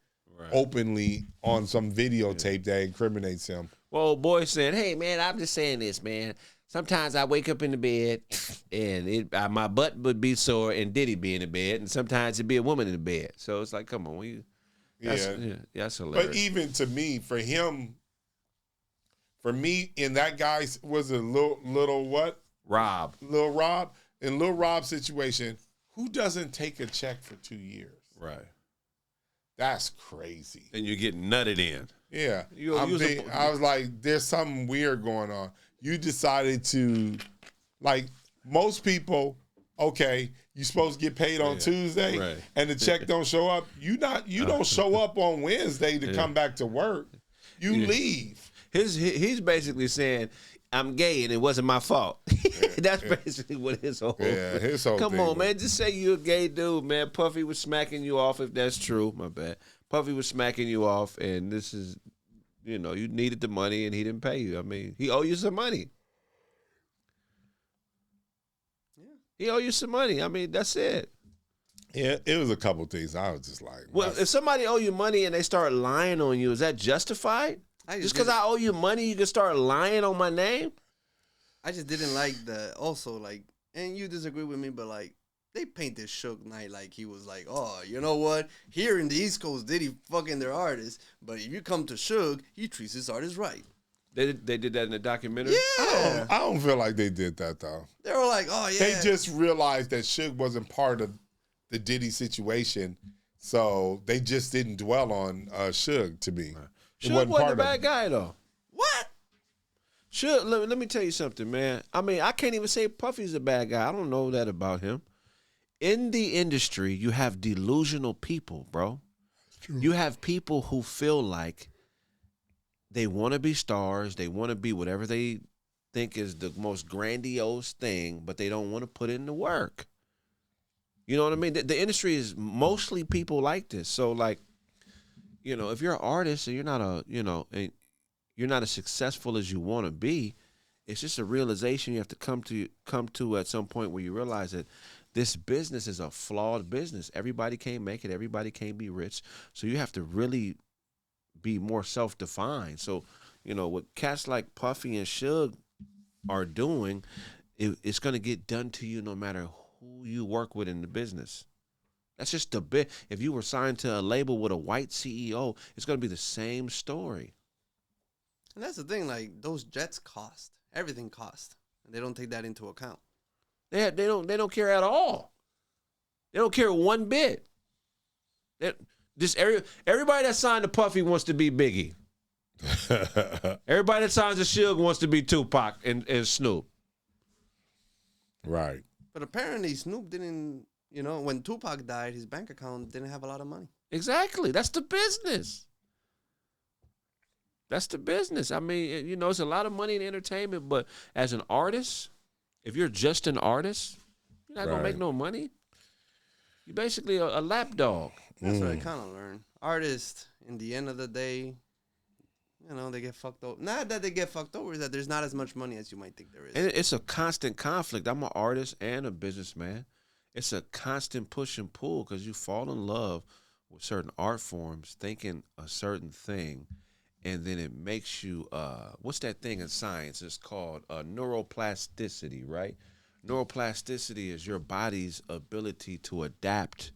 openly on some videotape that incriminates him. Well, boy said, hey, man, I'm just saying this, man. Sometimes I wake up in the bed and my butt would be sore and Diddy be in the bed, and sometimes it'd be a woman in the bed. So it's like, come on, that's hilarious. But even to me, for me, in that guy's was a little what? Rob. Lil Rob. In Lil Rob's situation, who doesn't take a check for 2 years? Right. That's crazy. And you're getting nutted in. Yeah. I was like, there's something weird going on. You decided to, like, most people, okay, you're supposed to get paid on Tuesday, and the check don't show up. You don't show up on Wednesday to come back to work. You leave. He's basically saying, I'm gay and it wasn't my fault. That's basically what his whole Come on, man. Just say you're a gay dude, man. Puffy was smacking you off, if that's true. My bad. Puffy was smacking you off, and this is, you needed the money and he didn't pay you. I mean, he owe you some money. Yeah. He owe you some money. I mean, that's it. Yeah, it was a couple things. I was just like, well, if somebody owe you money and they start lying on you, is that justified? Just because I owe you money, you can start lying on my name? I just didn't like and you disagree with me, but like, they painted Suge Knight like he was like, oh, you know what? Here in the East Coast, Diddy fucking their artists, but if you come to Suge, he treats his artists right. They did that in the documentary? Yeah. I don't feel like they did that, though. They were like, oh, yeah. They just realized that Suge wasn't part of the Diddy situation, so they just didn't dwell on Suge to me. Suge wasn't a bad guy, though. What? Suge, let me tell you something, man. I mean, I can't even say Puffy's a bad guy. I don't know that about him. In the industry, you have delusional people, bro. You have people who feel like they want to be stars. They want to be whatever they think is the most grandiose thing, but they don't want to put in the work. You know what I mean? The industry is mostly people like this. So, like, you know, if you're an artist and you're not as successful as you want to be, it's just a realization you have to come to at some point where you realize that this business is a flawed business. Everybody can't make it. Everybody can't be rich. So you have to really be more self-defined. So, you know, what cats like Puffy and Suge are doing, it's going to get done to you no matter who you work with in the business. That's just the bit. If you were signed to a label with a white CEO, it's going to be the same story. And that's the thing, like, those jets cost. Everything costs. And they don't take that into account. They don't care at all. They don't care one bit. Everybody that signed to Puffy wants to be Biggie. Everybody that signs to Suge wants to be Tupac and Snoop. Right. But apparently Snoop didn't, when Tupac died, his bank account didn't have a lot of money. Exactly. That's the business. That's the business. I mean, it's a lot of money in entertainment, but as an artist, if you're just an artist, you're not going to make no money. You're basically a lapdog. That's what I kind of learned. Artists, in the end of the day, they get fucked over. Not that they get fucked over, is that there's not as much money as you might think there is. And it's a constant conflict. I'm an artist and a businessman. It's a constant push and pull because you fall in love with certain art forms, thinking a certain thing, and then it makes you, what's that thing in science? It's called neuroplasticity, right? Neuroplasticity is your body's ability to adapt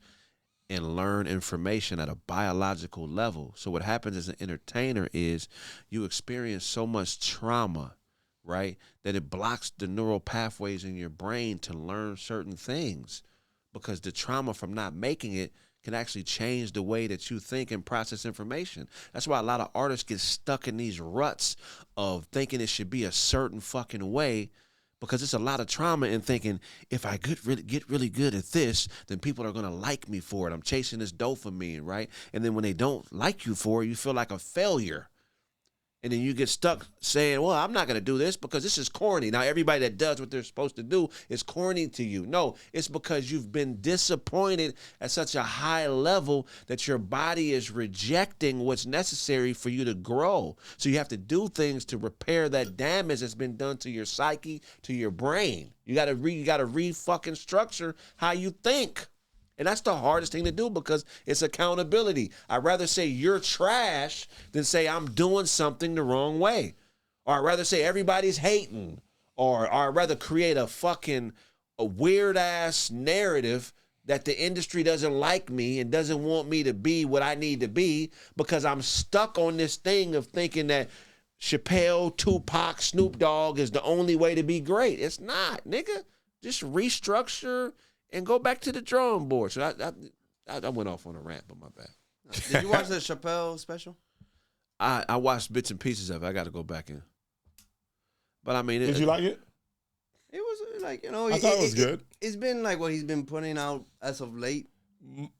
and learn information at a biological level. So what happens as an entertainer is you experience so much trauma, right, that it blocks the neural pathways in your brain to learn certain things because the trauma from not making it can actually change the way that you think and process information. That's why a lot of artists get stuck in these ruts of thinking it should be a certain fucking way, because it's a lot of trauma in thinking, if I get really good at this, then people are going to like me for it. I'm chasing this dopamine, right? And then when they don't like you for it, you feel like a failure. And then you get stuck saying, well, I'm not going to do this because this is corny. Now, everybody that does what they're supposed to do is corny to you. No, it's because you've been disappointed at such a high level that your body is rejecting what's necessary for you to grow. So you have to do things to repair that damage that's been done to your psyche, to your brain. You got to re-fucking structure how you think. And that's the hardest thing to do because it's accountability. I'd rather say you're trash than say I'm doing something the wrong way. Or I'd rather say everybody's hating. Or I'd rather create a weird-ass narrative that the industry doesn't like me and doesn't want me to be what I need to be because I'm stuck on this thing of thinking that Chappelle, Tupac, Snoop Dogg is the only way to be great. It's not, nigga. Just restructure and go back to the drawing board. So I went off on a rant, but my bad. Did you watch the Chappelle special? I watched bits and pieces of it. I got to go back in. But I mean, did you like it? It was like, I thought it was good. It's been like what he's been putting out as of late.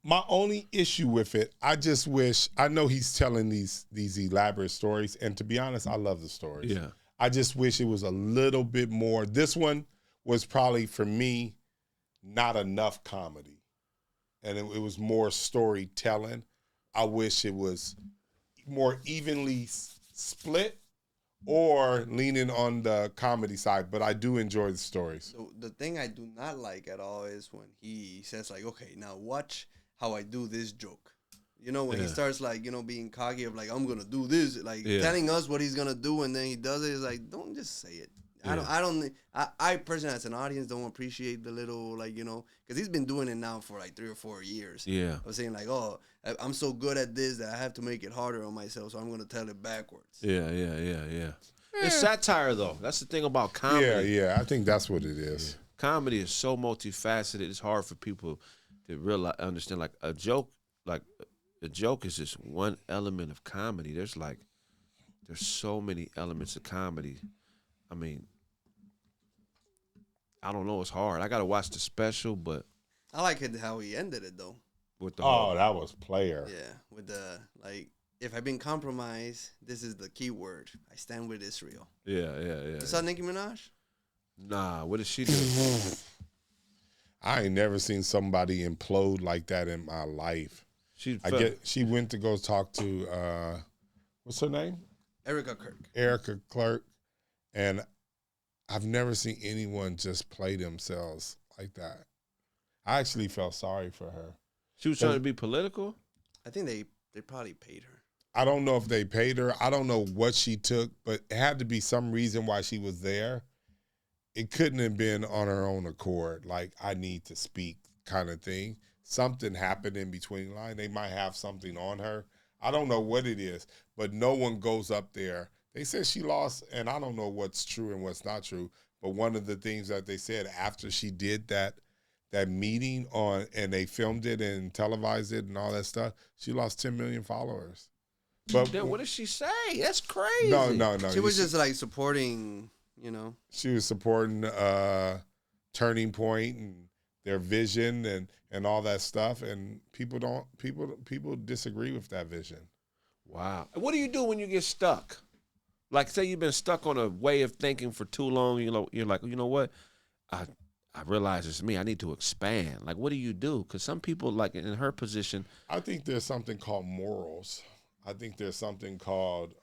My only issue with it, I just wish, I know he's telling these elaborate stories, and to be honest, I love the stories. Yeah. I just wish it was a little bit more. This one was probably, for me, not enough comedy, and it was more storytelling. I wish it was more evenly split, or leaning on the comedy side, but I do enjoy the stories. So the thing I do not like at all is when he says like, okay, now watch how I do this joke. You know, when he starts like, you know, being cocky of like, I'm going to do this, like telling us what he's going to do, and then he does it. It's like, don't just say it. I personally, as an audience, don't appreciate the little, like, you know, because he's been doing it now for like 3 or 4 years. Yeah. I was saying like, oh, I'm so good at this that I have to make it harder on myself, so I'm going to tell it backwards. Yeah. It's satire, though. That's the thing about comedy. Yeah. I think that's what it is. Yeah. Comedy is so multifaceted. It's hard for people to realize, understand. Like a joke is just one element of comedy. There's so many elements of comedy. I mean, I don't know. It's hard. I got to watch the special, but I like it how he ended it though. With the that was player. Yeah, with the like, if I've been compromised, this is the key word. I stand with Israel. Yeah. You saw Nicki Minaj? Nah, what did she do? I ain't never seen somebody implode like that in my life. She went to go talk to what's her name? Erica Clark. And I've never seen anyone just play themselves like that. I actually felt sorry for her. She was trying to be political? I think they probably paid her. I don't know if they paid her. I don't know what she took, but it had to be some reason why she was there. It couldn't have been on her own accord, like I need to speak kind of thing. Something happened in between line. They might have something on her. I don't know what it is, but no one goes up there. They said she lost, and I don't know what's true and what's not true, but one of the things that they said after she did that meeting and they filmed it and televised it and all that stuff, she lost 10 million followers. But then what did she say? That's crazy. No. She was just like supporting, you know. She was supporting Turning Point and their vision and all that stuff, and people disagree with that vision. Wow. What do you do when you get stuck? Like, say you've been stuck on a way of thinking for too long. You're like, you know what? I realize it's me. I need to expand. Like, what do you do? Because some people, like in her position, I think there's something called morals. I think there's something called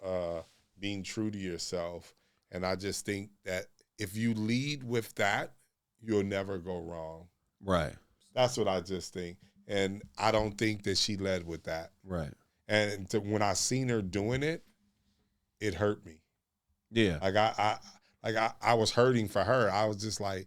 being true to yourself. And I just think that if you lead with that, you'll never go wrong. Right. That's what I just think. And I don't think that she led with that. Right. And when I seen her doing it, it hurt me. Yeah. I was hurting for her. I was just like,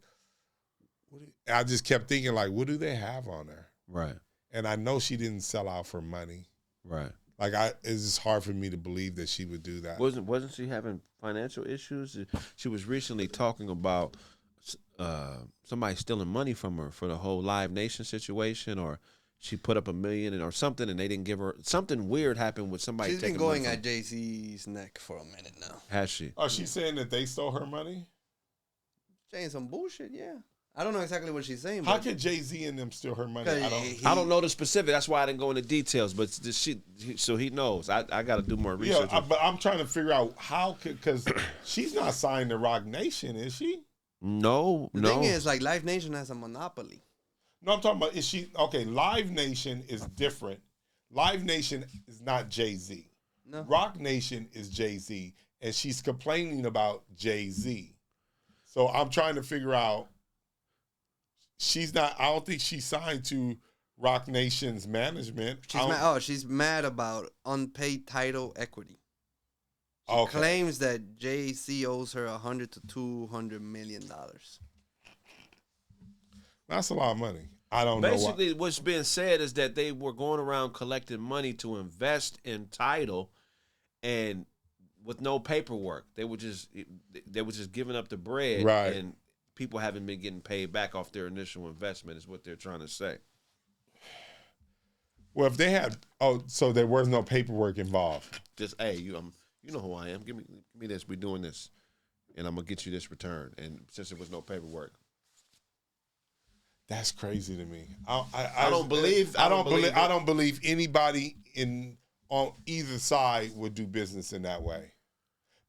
I just kept thinking like, what do they have on her? Right. And I know she didn't sell out for money. Right. Like it's just hard for me to believe that she would do that. Wasn't she having financial issues? She was recently talking about somebody stealing money from her for the whole Live Nation situation, or she put up $1 million or something, and they didn't give her something. Weird happened with somebody. She's been going at Jay-Z's neck for a minute now. Has she? Oh, she's saying that they stole her money? Saying some bullshit, yeah. I don't know exactly what she's saying. How could Jay-Z and them steal her money? I don't know the specific. That's why I didn't go into details. But so he knows. I got to do more research. Yeah, but I'm trying to figure out because she's not signed to Rock Nation, is she? No. The thing is, like, Live Nation has a monopoly. No, I'm talking about, is she, okay, Live Nation is different. Live Nation is not Jay-Z. No. Rock Nation is Jay-Z, and she's complaining about Jay-Z. So I'm trying to figure out, I don't think she's signed to Rock Nation's management. She's mad about unpaid title equity. She claims that Jay-Z owes her $100 to $200 million. That's a lot of money. I don't know. Basically, what's being said is that they were going around collecting money to invest in title, and with no paperwork, they were just giving up the bread, right? And people haven't been getting paid back off their initial investment. Is what they're trying to say. Well, if they had, so there was no paperwork involved. Just you know who I am. Give me this. We're doing this, and I'm gonna get you this return. And since there was no paperwork. That's crazy to me. I don't believe anybody on either side would do business in that way,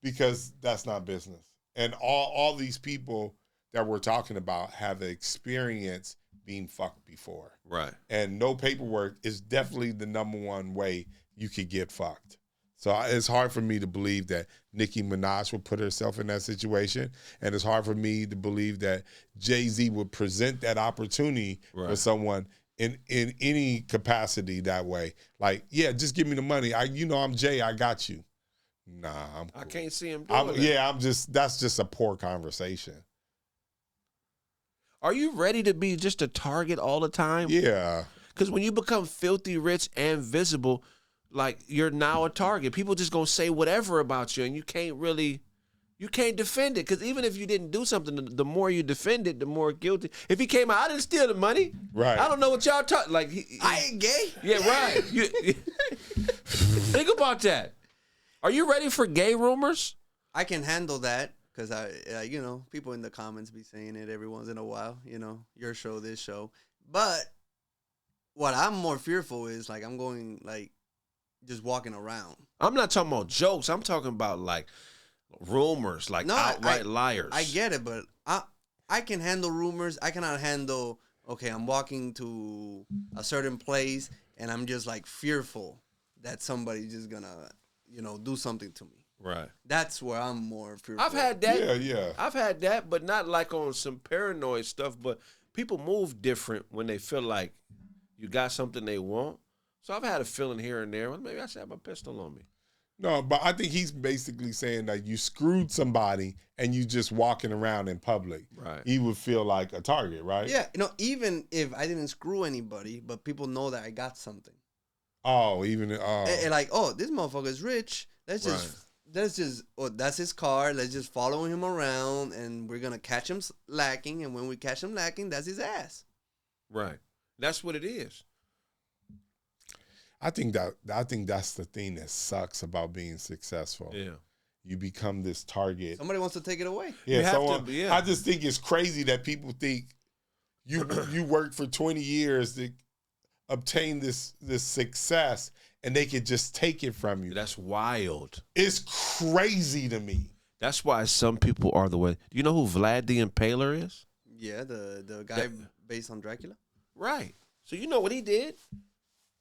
because that's not business. And all these people that we're talking about have experience being fucked before, right? And no paperwork is definitely the number one way you could get fucked. So it's hard for me to believe that Nicki Minaj would put herself in that situation. And it's hard for me to believe that Jay-Z would present that opportunity for someone in any capacity that way. Like, yeah, just give me the money. I'm Jay, I got you. Nah, I'm cool. I can't see him doing that. That's just a poor conversation. Are you ready to be just a target all the time? Yeah. Because when you become filthy rich and visible, like, you're now a target. People just gonna say whatever about you, and you can't defend it. Because even if you didn't do something, the more you defend it, the more guilty. If he came out, I didn't steal the money. Right. I don't know what y'all talk. Like, I ain't gay. Yeah, right. Think about that. Are you ready for gay rumors? I can handle that because people in the comments be saying it every once in a while. Your show, this show. But what I'm more fearful is like I'm going like. Just walking around. I'm not talking about jokes. I'm talking about like rumors, like outright liars. I get it, but I can handle rumors. I cannot handle, okay, I'm walking to a certain place and I'm just like fearful that somebody's just gonna, do something to me. Right. That's where I'm more fearful. I've had that. Yeah. I've had that, but not like on some paranoid stuff. But people move different when they feel like you got something they want. So I've had a feeling here and there. Well, maybe I should have my pistol on me. No, but I think he's basically saying that you screwed somebody and you just walking around in public. Right. He would feel like a target, right? Yeah. Even if I didn't screw anybody, but people know that I got something. Oh, And like, this motherfucker's rich. That's his car. Let's just follow him around and we're going to catch him lacking. And when we catch him lacking, that's his ass. Right. That's what it is. I think that's the thing that sucks about being successful. Yeah. You become this target. Somebody wants to take it away. Yeah, I just think it's crazy that people think you worked for 20 years to obtain this success and they could just take it from you. That's wild. It's crazy to me. That's why some people are the way. Do you know who Vlad the Impaler is? Yeah, the guy based on Dracula. Right. So you know what he did?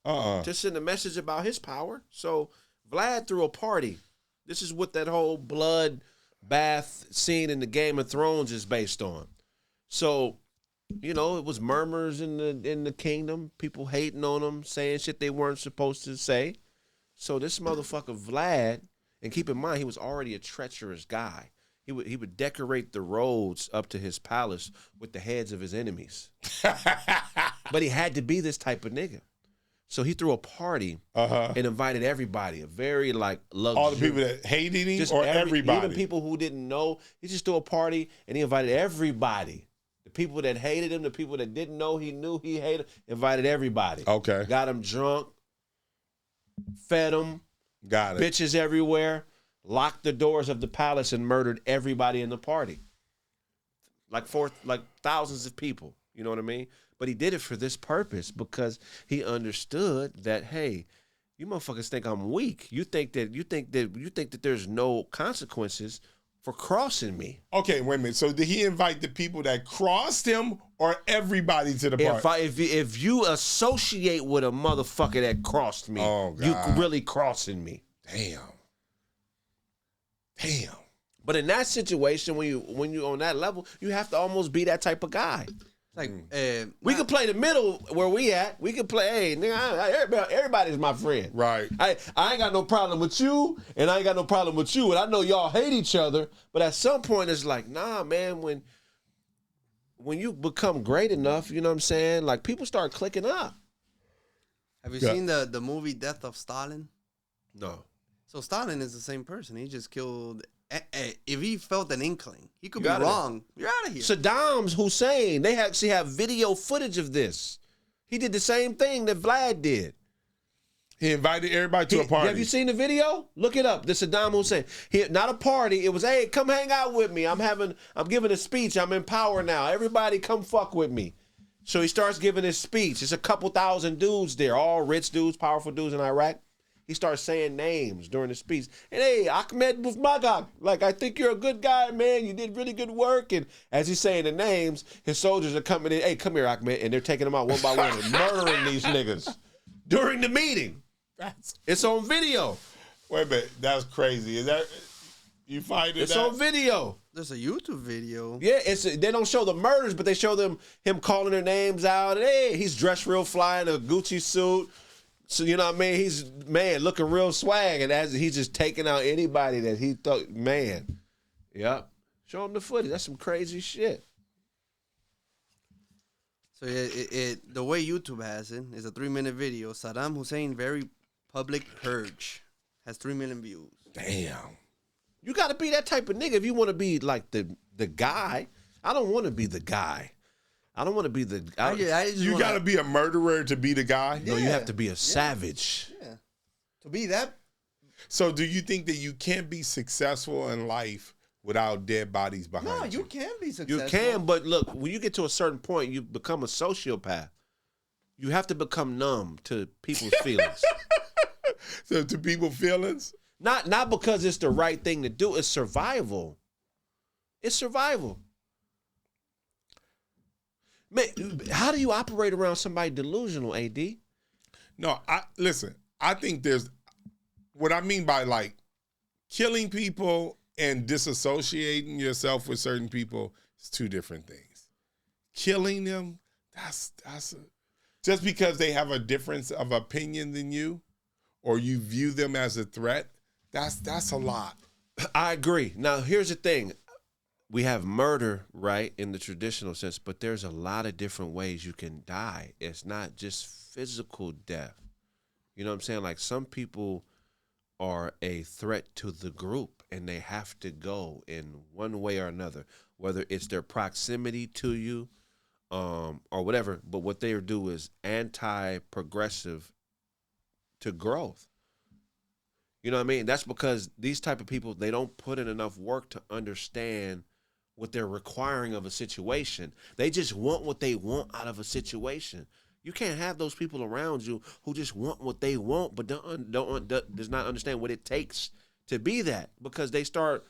To send a message about his power. So Vlad threw a party. This is what that whole blood bath scene in the Game of Thrones is based on. So, it was murmurs in the kingdom, people hating on him, saying shit they weren't supposed to say. So this motherfucker Vlad, and keep in mind he was already a treacherous guy. He would decorate the roads up to his palace with the heads of his enemies. But he had to be this type of nigga. So he threw a party and invited everybody, a very luxury. All the people that hated him everybody? Even people who didn't know. He just threw a party and he invited everybody. The people that hated him, the people that didn't know he knew he hated, invited everybody. Okay. Got him drunk, fed him. Got it. Bitches everywhere, locked the doors of the palace and murdered everybody in the party. Like thousands of people. You know what I mean? But he did it for this purpose because he understood that, hey, you motherfuckers think I'm weak. You think that there's no consequences for crossing me. Okay, wait a minute. So did he invite the people that crossed him or everybody to the party? If you associate with a motherfucker that crossed me, you really crossing me. Damn. But in that situation, when you on that level, you have to almost be that type of guy. Like we can play the middle where we at. We can play, hey, nigga, everybody's my friend. Right. I ain't got no problem with you, and I ain't got no problem with you, and I know y'all hate each other, but at some point it's like, nah, man, when you become great enough, you know what I'm saying? Like, people start clicking up. Have you seen the movie Death of Stalin? No. So Stalin is the same person. He just killed. If he felt an inkling, he could be wrong. You're out of here. Saddam's Hussein, they actually have video footage of this. He did the same thing that Vlad did. He invited everybody to a party. Have you seen the video? Look it up. The Saddam Hussein. Not a party. It was, hey, come hang out with me. I'm giving a speech. I'm in power now. Everybody come fuck with me. So he starts giving his speech. There's a couple thousand dudes there, all rich dudes, powerful dudes in Iraq. He starts saying names during the speech. And hey, Ahmed Bufmagak, I think you're a good guy, man. You did really good work. And as he's saying the names, his soldiers are coming in. Hey, come here, Ahmed. And they're taking them out one by one and murdering these niggas during the meeting. It's on video. Wait a minute, that's crazy. Is that you find it? It's on video. There's a YouTube video. Yeah, they don't show the murders, but they show him calling their names out. And, hey, he's dressed real fly in a Gucci suit. So, you know what I mean? He's, looking real swag. And as he's just taking out anybody that he thought, Yep. Show him the footage. That's some crazy shit. So the way YouTube has it is a 3-minute video. Saddam Hussein very public purge has 3 million views. Damn. You got to be that type of nigga if you want to be like the guy. I don't want to be the guy. I don't want to be the guy. You got to be a murderer to be the guy? No, you have to be a savage. Yeah. To be that. So do you think that you can't be successful in life without dead bodies behind you? No, you can be successful. You can, but look, when you get to a certain point, you become a sociopath. You have to become numb to people's feelings. So to people's feelings? Not because it's the right thing to do. It's survival. It's survival. Man, how do you operate around somebody delusional, AD? No, listen, I think there's, what I mean by like killing people and disassociating yourself with certain people is two different things. Killing them, just because they have a difference of opinion than you, or you view them as a threat, that's a lot. I agree. Now, here's the thing. We have murder, right, in the traditional sense, but there's a lot of different ways you can die. It's not just physical death. You know what I'm saying? Like, some people are a threat to the group, and they have to go in one way or another, whether it's their proximity to you or whatever. But what they do is anti-progressive to growth. You know what I mean? That's because these type of people, they don't put in enough work to understand what they're requiring of a situation. They just want what they want out of a situation. You can't have those people around you who just want what they want, but does not understand what it takes to be that, because they start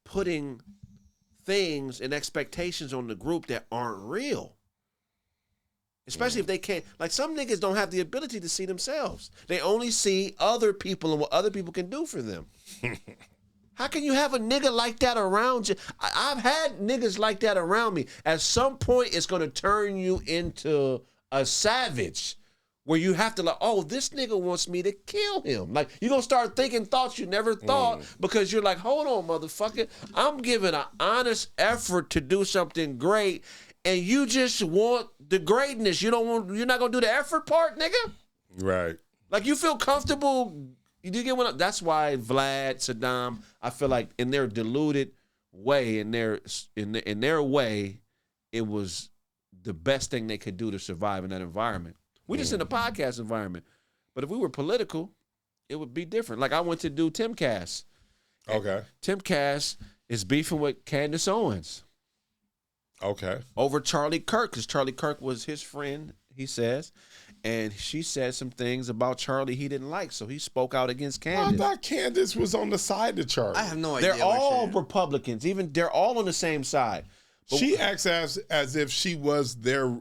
putting things and expectations on the group that aren't real. Especially if they can't, like, some niggas don't have the ability to see themselves. They only see other people and what other people can do for them. How can you have a nigga like that around you? I've had niggas like that around me. At some point, it's going to turn you into a savage where you have to, like, oh, this nigga wants me to kill him. Like, you're going to start thinking thoughts you never thought because you're like, hold on, motherfucker. I'm giving an honest effort to do something great, and you just want the greatness. You're not gonna do the effort part, nigga. Right. Like, you feel comfortable. You do get one. That's why Vlad, Saddam, I feel like in their deluded way, in their way, it was the best thing they could do to survive in that environment. We're just in a podcast environment, but if we were political, it would be different. Like, I went to do Timcast. Okay. Timcast is beefing with Candace Owens. Okay. Over Charlie Kirk, because Charlie Kirk was his friend, he says, and she said some things about Charlie he didn't like, so he spoke out against Candace. I thought Candace was on the side of Charlie. I have no idea. They're all Republicans. They're all on the same side. But she acts as if she was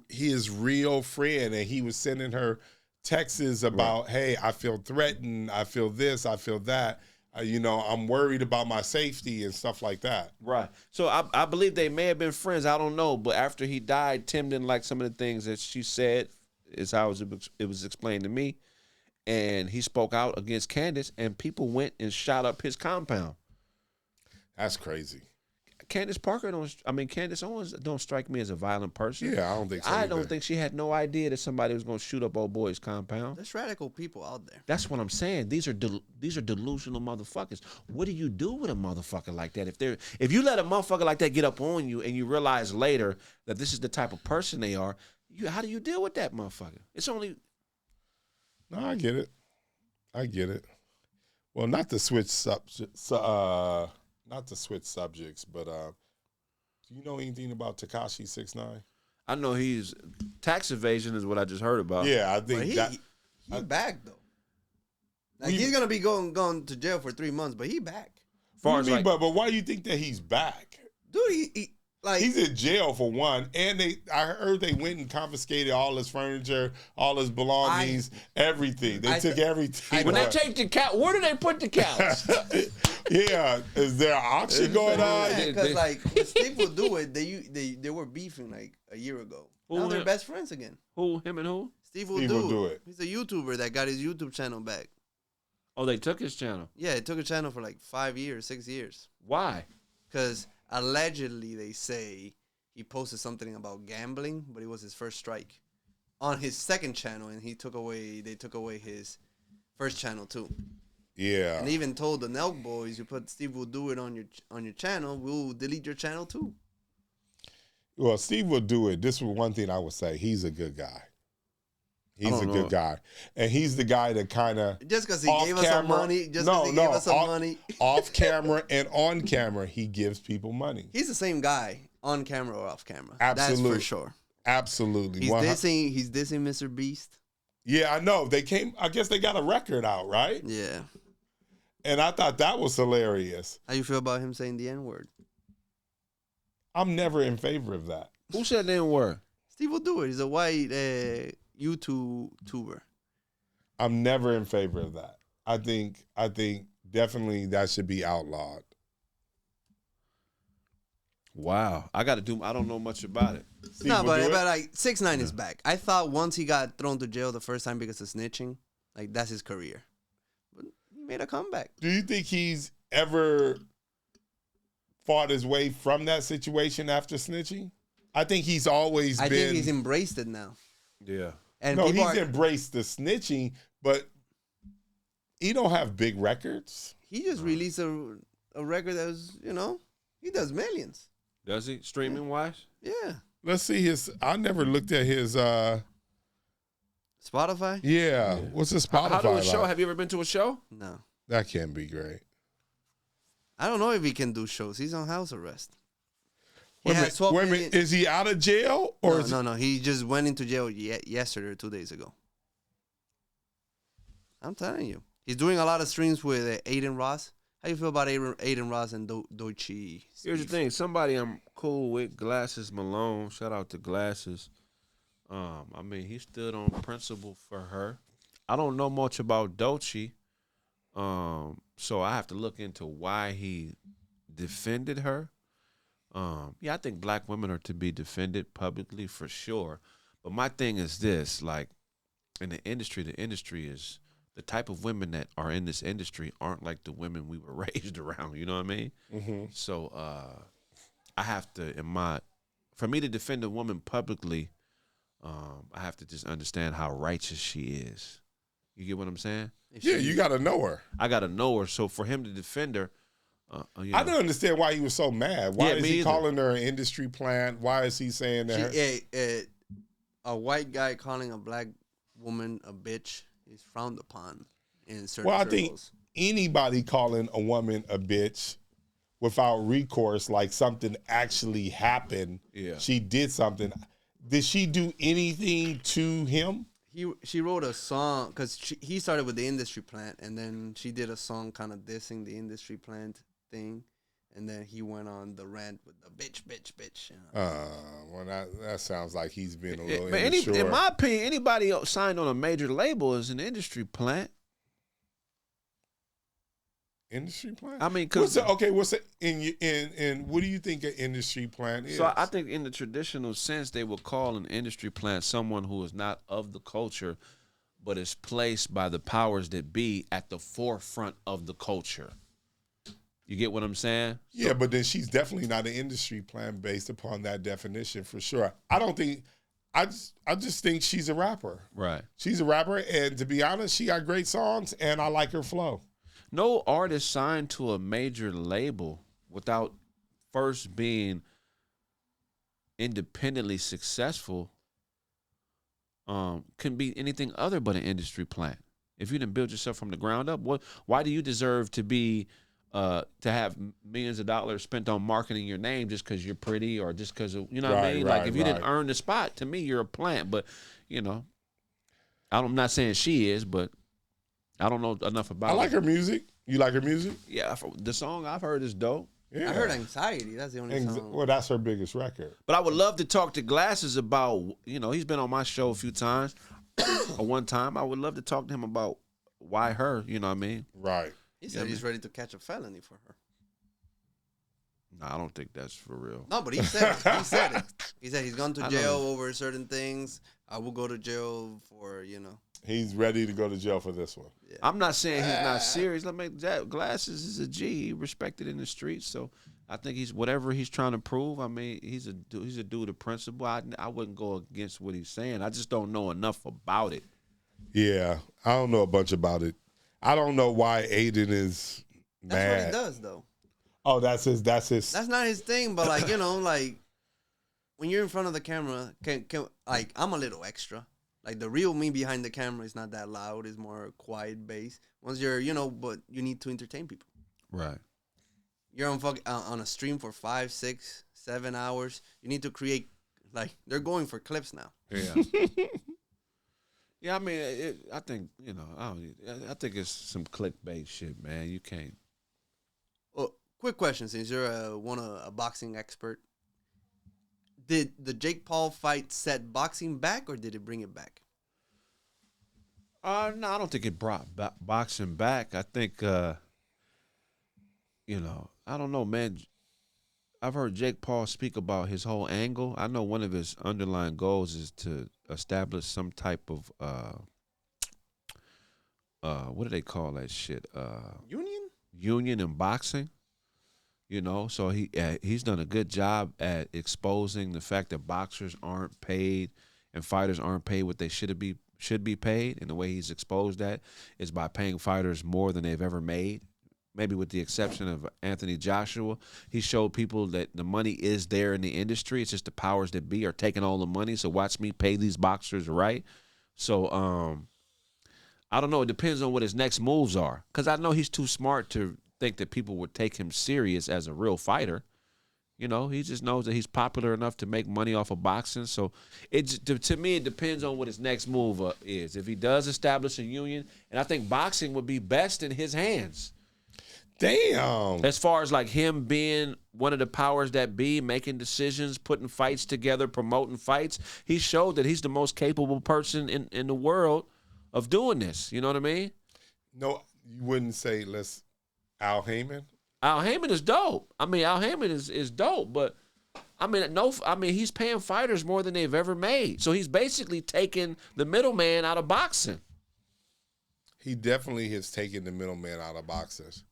his real friend, and he was sending her texts about, right, hey, I feel threatened, I feel this, I feel that. I'm worried about my safety and stuff like that. Right. So I believe they may have been friends. I don't know. But after he died, Tim didn't like some of the things that she said, is how it was explained to me. And he spoke out against Candace, and people went and shot up his compound. That's crazy. Candace Owens don't strike me as a violent person. Yeah, I don't think so. I don't think she had no idea that somebody was going to shoot up old boy's compound. There's radical people out there. That's what I'm saying. These are delusional motherfuckers. What do you do with a motherfucker like that? If you let a motherfucker like that get up on you and you realize later that this is the type of person they are, how do you deal with that motherfucker? It's only. No, I get it. Well, not to switch subjects, but do you know anything about Tekashi 6ix9ine? I know he's tax evasion is what I just heard about. Yeah, I think he's back though. Like, he's gonna be going to jail for 3 months, but he back. But why do you think that he's back? Dude, Like, he's in jail for one, and I heard they went and confiscated all his furniture, all his belongings, everything. They took everything. When they take the couch, where do they put the couch? Yeah, is there an auction going on? Because like when Steve will do it, they were beefing like a year ago. Now they're best friends again. Who? Him and who? Steve will do it. He's a YouTuber that got his YouTube channel back. Oh, they took his channel. Yeah, it took a channel for like 5 years, 6 years. Why? Because allegedly they say he posted something about gambling, but it was his first strike on his second channel, and they took away his first channel too. Yeah. And even told the Nelk boys, you put Steve will do it on your channel, we'll delete your channel too. Well, Steve will do it. This is one thing I would say. He's a good guy. He's a good guy. And he's the guy that kind of... Just because he gave us some money. Just because he gave us some money. Off camera and on camera, he gives people money. He's the same guy, on camera or off camera. Absolutely. That's for sure. Absolutely. He's dissing Mr. Beast. Yeah, I know. I guess they got a record out, right? Yeah. And I thought that was hilarious. How you feel about him saying the N-word? I'm never in favor of that. Who said the N-word? Steve will do it. He's a white YouTuber. I'm never in favor of that. I think definitely that should be outlawed. Wow. I don't know much about it. No, but like 6ix9ine is back. I thought once he got thrown to jail the first time because of snitching, like that's his career. But he made a comeback. Do you think he's ever fought his way from that situation after snitching? I think he's always been... I think he's embraced it now. Yeah. And no, he's embraced the snitching, but he don't have big records. He just released a record that was, he does millions. Does he? Streaming wise? Yeah. Let's see his... I never looked at his... Spotify? Yeah. What's his Spotify How do a show? like? Have you ever been to a show? No. That can't be great. I don't know if he can do shows. He's on house arrest. Wait a minute. Is he out of jail? Or No. He just went into jail yesterday or 2 days ago. I'm telling you. He's doing a lot of streams with Aiden Ross. How you feel about Aiden Ross and Doichi? Here's the thing. Somebody I'm cool with, Glasses Malone. Shout out to Glasses. He stood on principle for her. I don't know much about Doichi. So I have to look into why he defended her. I think black women are to be defended publicly for sure. But my thing is this, like in the industry is the type of women that are in this industry aren't like the women we were raised around. You know what I mean? Mm-hmm. So I have to, for me to defend a woman publicly, I have to just understand how righteous she is. You get what I'm saying? Yeah, you got to know her. I got to know her. So for him to defend her, I don't understand why he was so mad. Why is he calling her an industry plant? Why is he saying that? A white guy calling a black woman a bitch is frowned upon in certain circles. Well, I think anybody calling a woman a bitch without recourse, like something actually happened, she did something. Did she do anything to him? She wrote a song because he started with the industry plant, and then she did a song kind of dissing the industry plant thing, and then he went on the rant with the bitch. Well, that sounds like he's been a little immature. In my opinion, anybody signed on a major label is an industry plant. Industry plant? I mean, what's in what do you think an industry plant is? So I think in the traditional sense, they would call an industry plant someone who is not of the culture, but is placed by the powers that be at the forefront of the culture. You get what I'm saying? Yeah, but then she's definitely not an industry plant based upon that definition for sure. I just think she's a rapper. Right. She's a rapper, and to be honest, she got great songs, and I like her flow. No artist signed to a major label without first being independently successful can be anything other but an industry plant. If you didn't build yourself from the ground up, why do you deserve to be to have millions of dollars spent on marketing your name just because you're pretty or just because of, you know what I mean? Like if you didn't earn the spot, to me you're a plant. But I'm not saying she is, but I don't know enough about I like her music. You like her music? Yeah, the song I've heard is dope. I heard anxiety. That's the only song. Well, that's her biggest record. But I would love to talk to Glasses about, he's been on my show a few times. Or one time, I would love to talk to him about why her, you know what I mean? Right. He said he's ready to catch a felony for her. No, I don't think that's for real. No, but he said it. He said it. He said he's gone to jail over certain things. I will go to jail for, He's ready to go to jail for this one. Yeah. I'm not saying he's not serious. Glasses is a G. He respected in the streets, so I think he's whatever he's trying to prove. I mean, he's a dude of principle. I wouldn't go against what he's saying. I just don't know enough about it. Yeah, I don't know a bunch about it. I don't know why Aiden is mad. That's what he does, though. Oh, that's his. That's not his thing, but like when you're in front of the camera, I'm a little extra. Like the real me behind the camera is not that loud. It's more quiet bass. Once you're, but you need to entertain people. Right. You're on a stream for 5, 6, 7 hours. You need to create, they're going for clips now. Yeah. Yeah, I mean, I think, I think it's some clickbait shit, man. You can't. Well, quick question, since you're a boxing expert. Did the Jake Paul fight set boxing back, or did it bring it back? No, I don't think it brought boxing back. I think, I don't know, man. I've heard Jake Paul speak about his whole angle. I know one of his underlying goals is to establish some type of, what do they call that shit? Union in boxing. So he's done a good job at exposing the fact that boxers aren't paid and fighters aren't paid what they should be paid. And the way he's exposed that is by paying fighters more than they've ever made. Maybe with the exception of Anthony Joshua. He showed people that the money is there in the industry. It's just the powers that be are taking all the money. So watch me pay these boxers right. So I don't know. It depends on what his next moves are. Because I know he's too smart to think that people would take him serious as a real fighter. He just knows that he's popular enough to make money off of boxing. So to me, it depends on what his next move is. If he does establish a union, and I think boxing would be best in his hands. Damn. As far as like him being one of the powers that be, making decisions, putting fights together, promoting fights, he showed that he's the most capable person in the world of doing this. You know what I mean? No, you wouldn't say Al Heyman? Al Heyman is dope. I mean, Al Heyman is dope, but he's paying fighters more than they've ever made. So he's basically taking the middleman out of boxing. He definitely has taken the middleman out of boxers.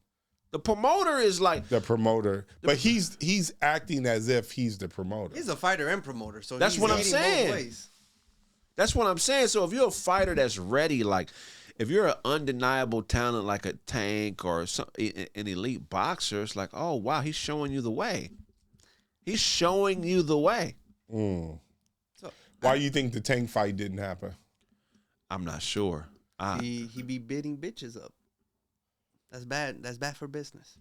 The promoter is like the promoter, but he's acting as if he's the promoter. He's a fighter and promoter, so that's what I'm saying. Both ways. That's what I'm saying. So if you're a fighter that's ready, like if you're an undeniable talent like a Tank or an elite boxer, it's like, oh wow, he's showing you the way. He's showing you the way. So, why do you think the Tank fight didn't happen? I'm not sure. He be bidding bitches up. That's bad. That's bad for business.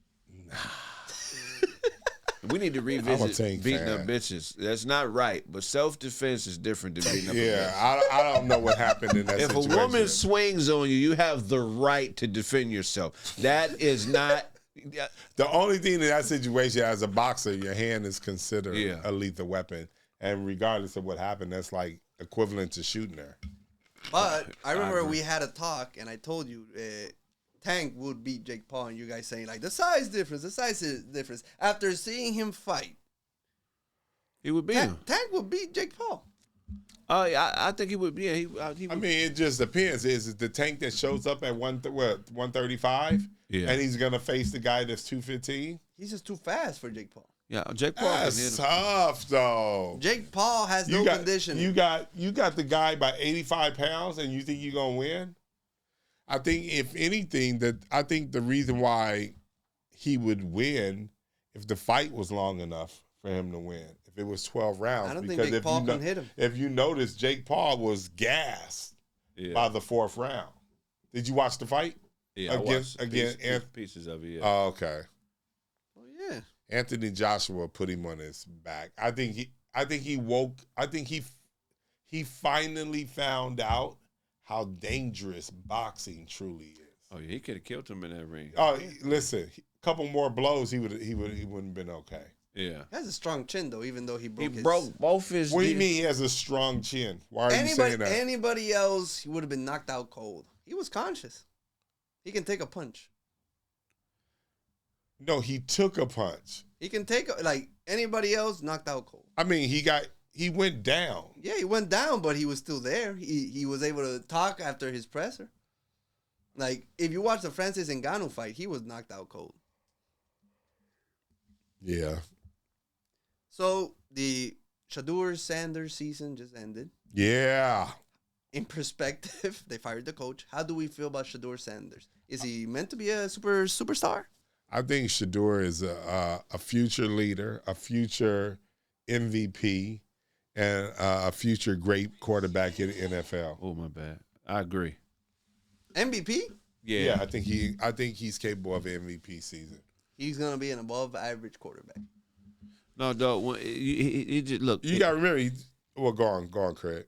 We need to revisit beating up bitches. That's not right. But self-defense is different than beating up a bitch. Yeah, I don't know what happened in that situation. If a woman swings on you, you have the right to defend yourself. That is not... The only thing in that situation, as a boxer, your hand is considered a lethal weapon. And regardless of what happened, that's like equivalent to shooting her. But I remember we had a talk, and I told you... Tank would beat Jake Paul, and you guys saying like the size difference. After seeing him fight, he would beat him. Tank would beat Jake Paul. I think he would. Yeah, he would. I mean, it just depends. Is it the Tank that shows up at 135? Yeah, and he's gonna face the guy that's 215? He's just too fast for Jake Paul. Yeah, Jake Paul. That's tough though. Jake Paul has no conditioning. You got the guy by 85 pounds, and you think you're gonna win? I think, if anything, I think the reason why he would win if the fight was long enough for him to win, if it was 12 rounds. I don't think Jake Paul can hit him. If you notice, Jake Paul was gassed by the fourth round. Did you watch the fight? Yeah, I watched pieces of it. Yeah. Oh, okay. Oh yeah. Anthony Joshua put him on his back. I think he finally found out how dangerous boxing truly is. Oh, yeah, he could have killed him in that ring. Oh, listen, couple more blows, he wouldn't have been okay. Yeah. He has a strong chin though, even though he broke both his. What do you mean he has a strong chin? Why are you saying that? Anybody else, he would have been knocked out cold. He was conscious. He can take a punch. No, he took a punch. He can take like anybody else knocked out cold. I mean, he went down. Yeah, he went down, but he was still there. He was able to talk after his presser. Like if you watch the Francis Ngannou fight, he was knocked out cold. Yeah. So the Shedeur Sanders season just ended. Yeah. In perspective, they fired the coach. How do we feel about Shedeur Sanders? Is he meant to be a superstar? I think Shedeur is a future leader, a future MVP, and a future great quarterback in the NFL. Oh, my bad. I agree. MVP? Yeah, I think he's capable of an MVP season. He's gonna be an above-average quarterback. No, dog. He just look. You got to remember. Go on, Craig.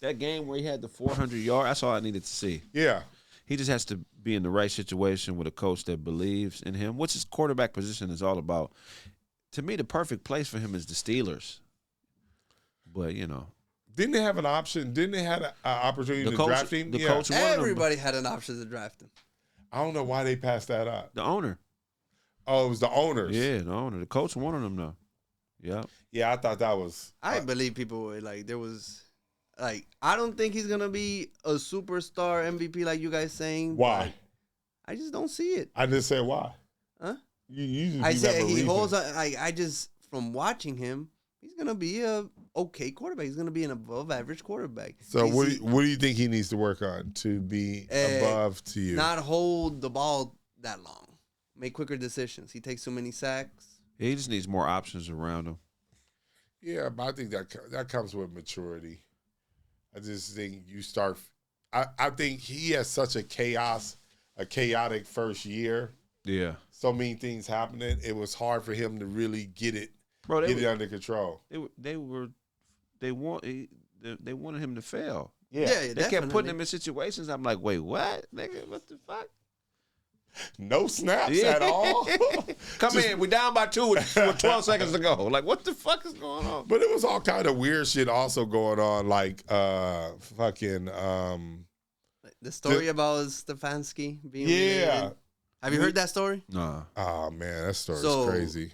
That game where he had the 400 yard. That's all I needed to see. Yeah. He just has to be in the right situation with a coach that believes in him, which his quarterback position is all about. To me, the perfect place for him is the Steelers. But, Didn't they have an option? Didn't they have an opportunity to draft him? The coach wanted him. Everybody had an option to draft him. I don't know why they passed that up. The owner. Oh, it was the owners. Yeah, the owner. The coach wanted him, though. Yeah. Yeah, I thought that was. I believe people were like, there was. Like, I don't think he's going to be a superstar MVP like you guys saying. Why? I just don't see it. I just said why. Huh? I said he holds I just, from watching him, he's going to be a okay quarterback. He's going to be an above-average quarterback. So what do you think he needs to work on to be above to you? Not hold the ball that long. Make quicker decisions. He takes too many sacks. Yeah, he just needs more options around him. Yeah, but I think that comes with maturity. I just think you start. I think he has such a chaotic first year. Yeah, so many things happening. It was hard for him to really get it under control. They wanted him to fail. Yeah, they kept putting him in situations. I'm like, wait, what, nigga? What the fuck? No snaps at all. Come in, we down by 2 with 12 seconds to go. Like, what the fuck is going on? But it was all kind of weird shit also going on, like the story about Stefanski being related. Have you heard that story? No. Oh man, that story is crazy.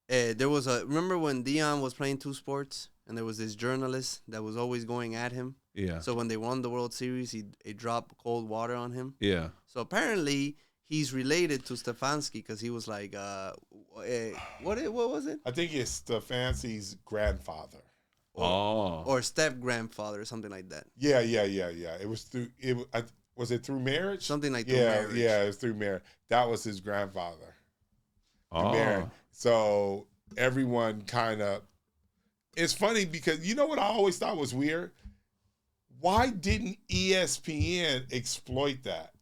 There was remember when Dion was playing 2 sports and there was this journalist that was always going at him? Yeah. So when they won the World Series, he dropped cold water on him. Yeah. So apparently he's related to Stefanski because he was like, what was it? I think it's Stefanski's grandfather. Or step-grandfather or something like that. Yeah. It was through, was it through marriage? Something like through marriage. Yeah, it was through marriage. That was his grandfather. Oh. So everyone kind of, it's funny because you know what I always thought was weird? Why didn't ESPN exploit that?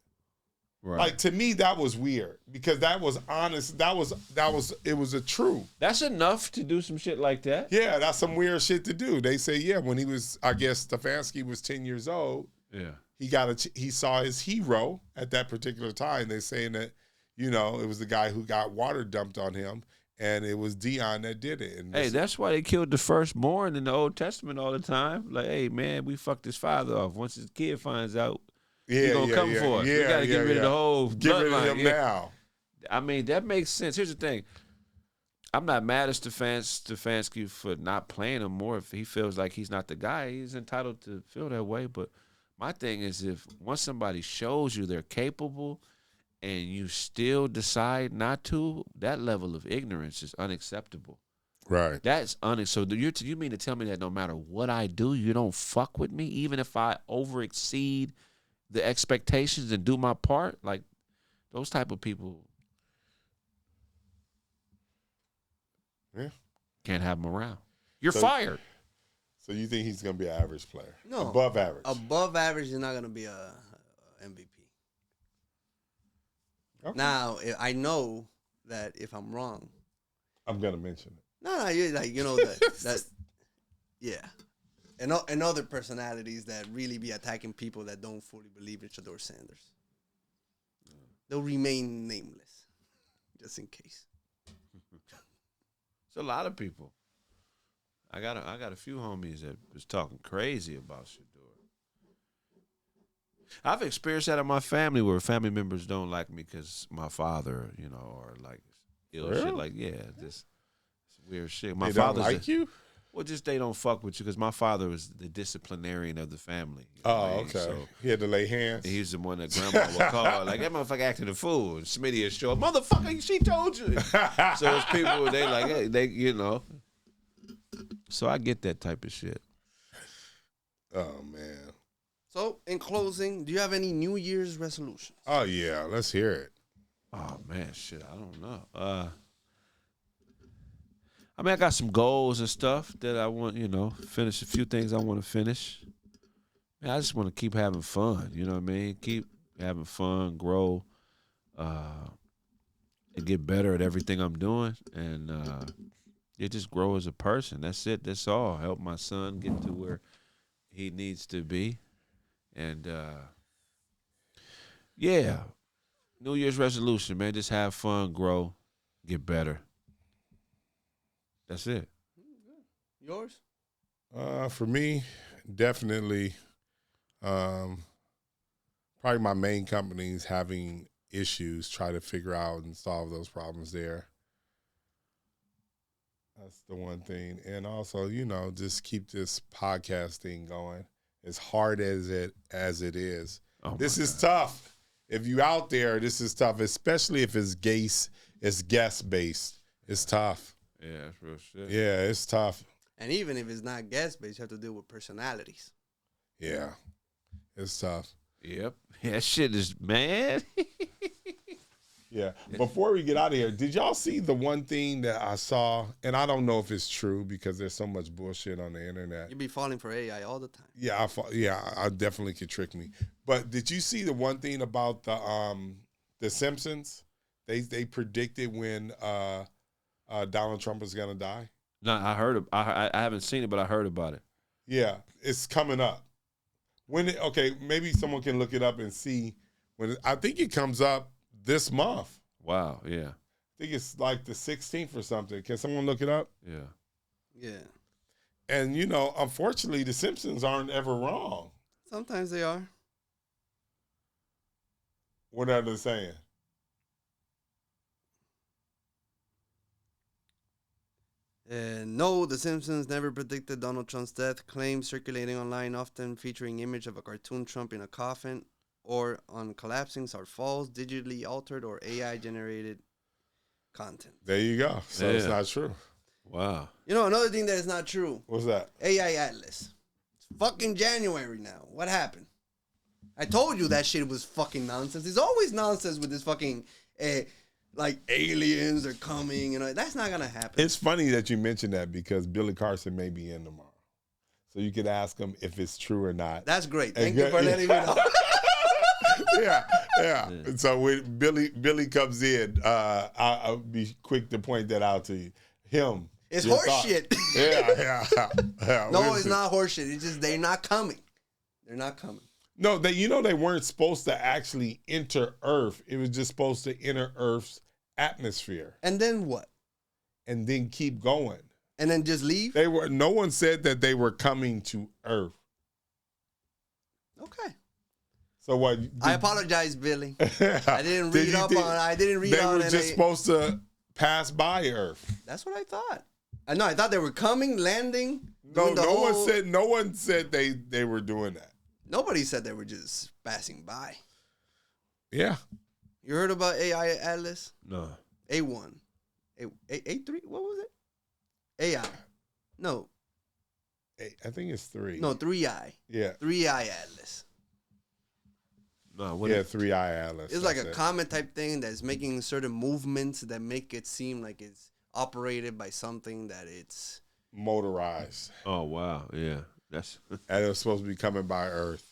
Right. Like, to me, that was weird because that was honest. It was a true. That's enough to do some shit like that. Yeah, that's some weird shit to do. They say, when he was, I guess Stefanski was 10 years old. Yeah. He saw his hero at that particular time. They're saying that, it was the guy who got water dumped on him, and it was Dion that did it. And that's why they killed the firstborn in the Old Testament all the time. Like, hey, man, we fucked his father off. Once his kid finds out, he's going to come for us. We got to get rid of the whole bloodline. Get rid of him now. I mean, that makes sense. Here's the thing. I'm not mad at Stefanski for not playing him more. If he feels like he's not the guy, he's entitled to feel that way. But my thing is, if once somebody shows you they're capable and you still decide not to, that level of ignorance is unacceptable. Right. That's so you mean to tell me that no matter what I do, you don't fuck with me, even if I overexceed the expectations and do my part? Like, those type of people, can't have them around. You're fired. So you think he's going to be an average player? No. Above average. Above average is not going to be a MVP. Okay. Now, I know that if I'm wrong, I'm going to mention it. No, you're like, that yeah. And other personalities that really be attacking people that don't fully believe in Shedeur Sanders. They'll remain nameless, just in case. It's a lot of people. I got a few homies that was talking crazy about Shador. I've experienced that in my family where family members don't like me because my father, or like ill shit. Like, this weird shit. My they father's don't like you? Well, just they don't fuck with you because my father was the disciplinarian of the family. Okay. So he had to lay hands. He's the one that grandma would call. Like, that motherfucker acting a fool. And Smitty would show up, motherfucker, she told you. So it's people, they like, hey, So I get that type of shit. Oh, man. So, in closing, do you have any New Year's resolutions? Oh, yeah. Let's hear it. Oh, man, shit, I don't know. I got some goals and stuff that I want, finish a few things I want to finish. Man, I just want to keep having fun, you know what I mean? Keep having fun, grow, and get better at everything I'm doing, and just grow as a person. That's it. That's all. Help my son get to where he needs to be. And, New Year's resolution, man, just have fun, grow, get better. That's it. Yours? For me, definitely, probably my main companies having issues, try to figure out and solve those problems there. That's the one thing. And also, just keep this podcast thing going. As hard as it is. This is tough. If you out there, this is tough, especially if it's guest based. It's tough. Yeah, that's real shit. Yeah, it's tough. And even if it's not guest based, you have to deal with personalities. Yeah, it's tough. Yep. That shit is, man. Yeah. Before we get out of here, did y'all see the one thing that I saw? And I don't know if it's true because there's so much bullshit on the internet. You be falling for AI all the time. Yeah, I definitely could trick me. But did you see the one thing about the Simpsons? They predicted when Donald Trump is gonna die. No, I haven't seen it, but I heard about it. Yeah, it's coming up. Maybe someone can look it up and see when. I think it comes up this month. Wow, yeah. I think it's like the 16th or something. Can someone look it up? Yeah. Yeah. And, unfortunately, the Simpsons aren't ever wrong. Sometimes they are. What are they saying? No, The Simpsons never predicted Donald Trump's death. Claims circulating online, often featuring image of a cartoon Trump in a coffin or on collapsing, are false, digitally altered, or AI-generated content. There you go. So It's not true. Wow. Another thing that is not true. What's that? AI Atlas. It's fucking January now. What happened? I told you that shit was fucking nonsense. There's always nonsense with this fucking... like aliens are coming, that's not gonna happen. It's funny that you mentioned that because Billy Carson may be in tomorrow, so you could ask him if it's true or not. That's great. Thank you for letting me know. Yeah. So when Billy comes in, I'll be quick to point that out to you. It's horseshit. Yeah. No, it's not horseshit. It's just they're not coming. They're not coming. No, they weren't supposed to actually enter Earth. It was just supposed to enter Earth's atmosphere. And then what? And then keep going. And then just leave? No one said that they were coming to Earth. Okay. So what? I apologize, Billy. I didn't read up on it. I didn't read on it. They were just supposed to pass by Earth. That's what I thought. I thought they were coming, landing. No one said they were doing that. Nobody said they were just passing by. Yeah. You heard about AI Atlas? No. A1. A3? What was it? AI. No. I think it's 3. No, 3i. Yeah. 3i Atlas. No, 3i Atlas. It's like a comet type thing that's making certain movements that make it seem like it's operated by something that it's motorized. Oh wow, yeah. That's and it was supposed to be coming by Earth.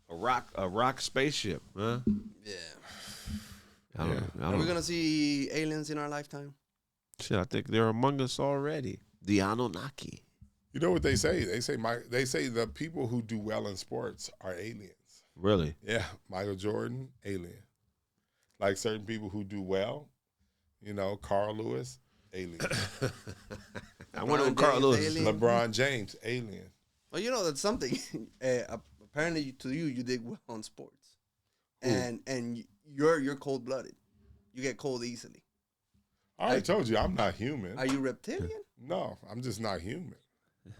A rock spaceship, huh? Yeah. Are we gonna see aliens in our lifetime? Shit, I think they're among us already. The Anunnaki. You know what they say? They say the people who do well in sports are aliens. Really? Yeah, Michael Jordan, alien. like certain people who do well. You know, Carl Lewis, alien. I wonder what Carl Lewis is. LeBron James, alien. Well, you know, that's something. Apparently, to you did well on sports, and you're cold blooded. You get cold easily. I already told you I'm not human. Are you reptilian? No, I'm just not human.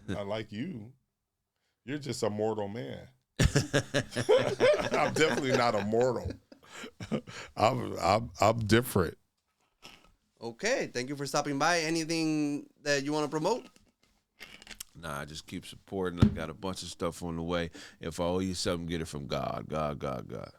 Not like you. You're just a mortal man. I'm definitely not a mortal. I'm different. Okay, thank you for stopping by. Anything that you want to promote? Nah, just keep supporting. I got a bunch of stuff on the way. If I owe you something, get it from God. God.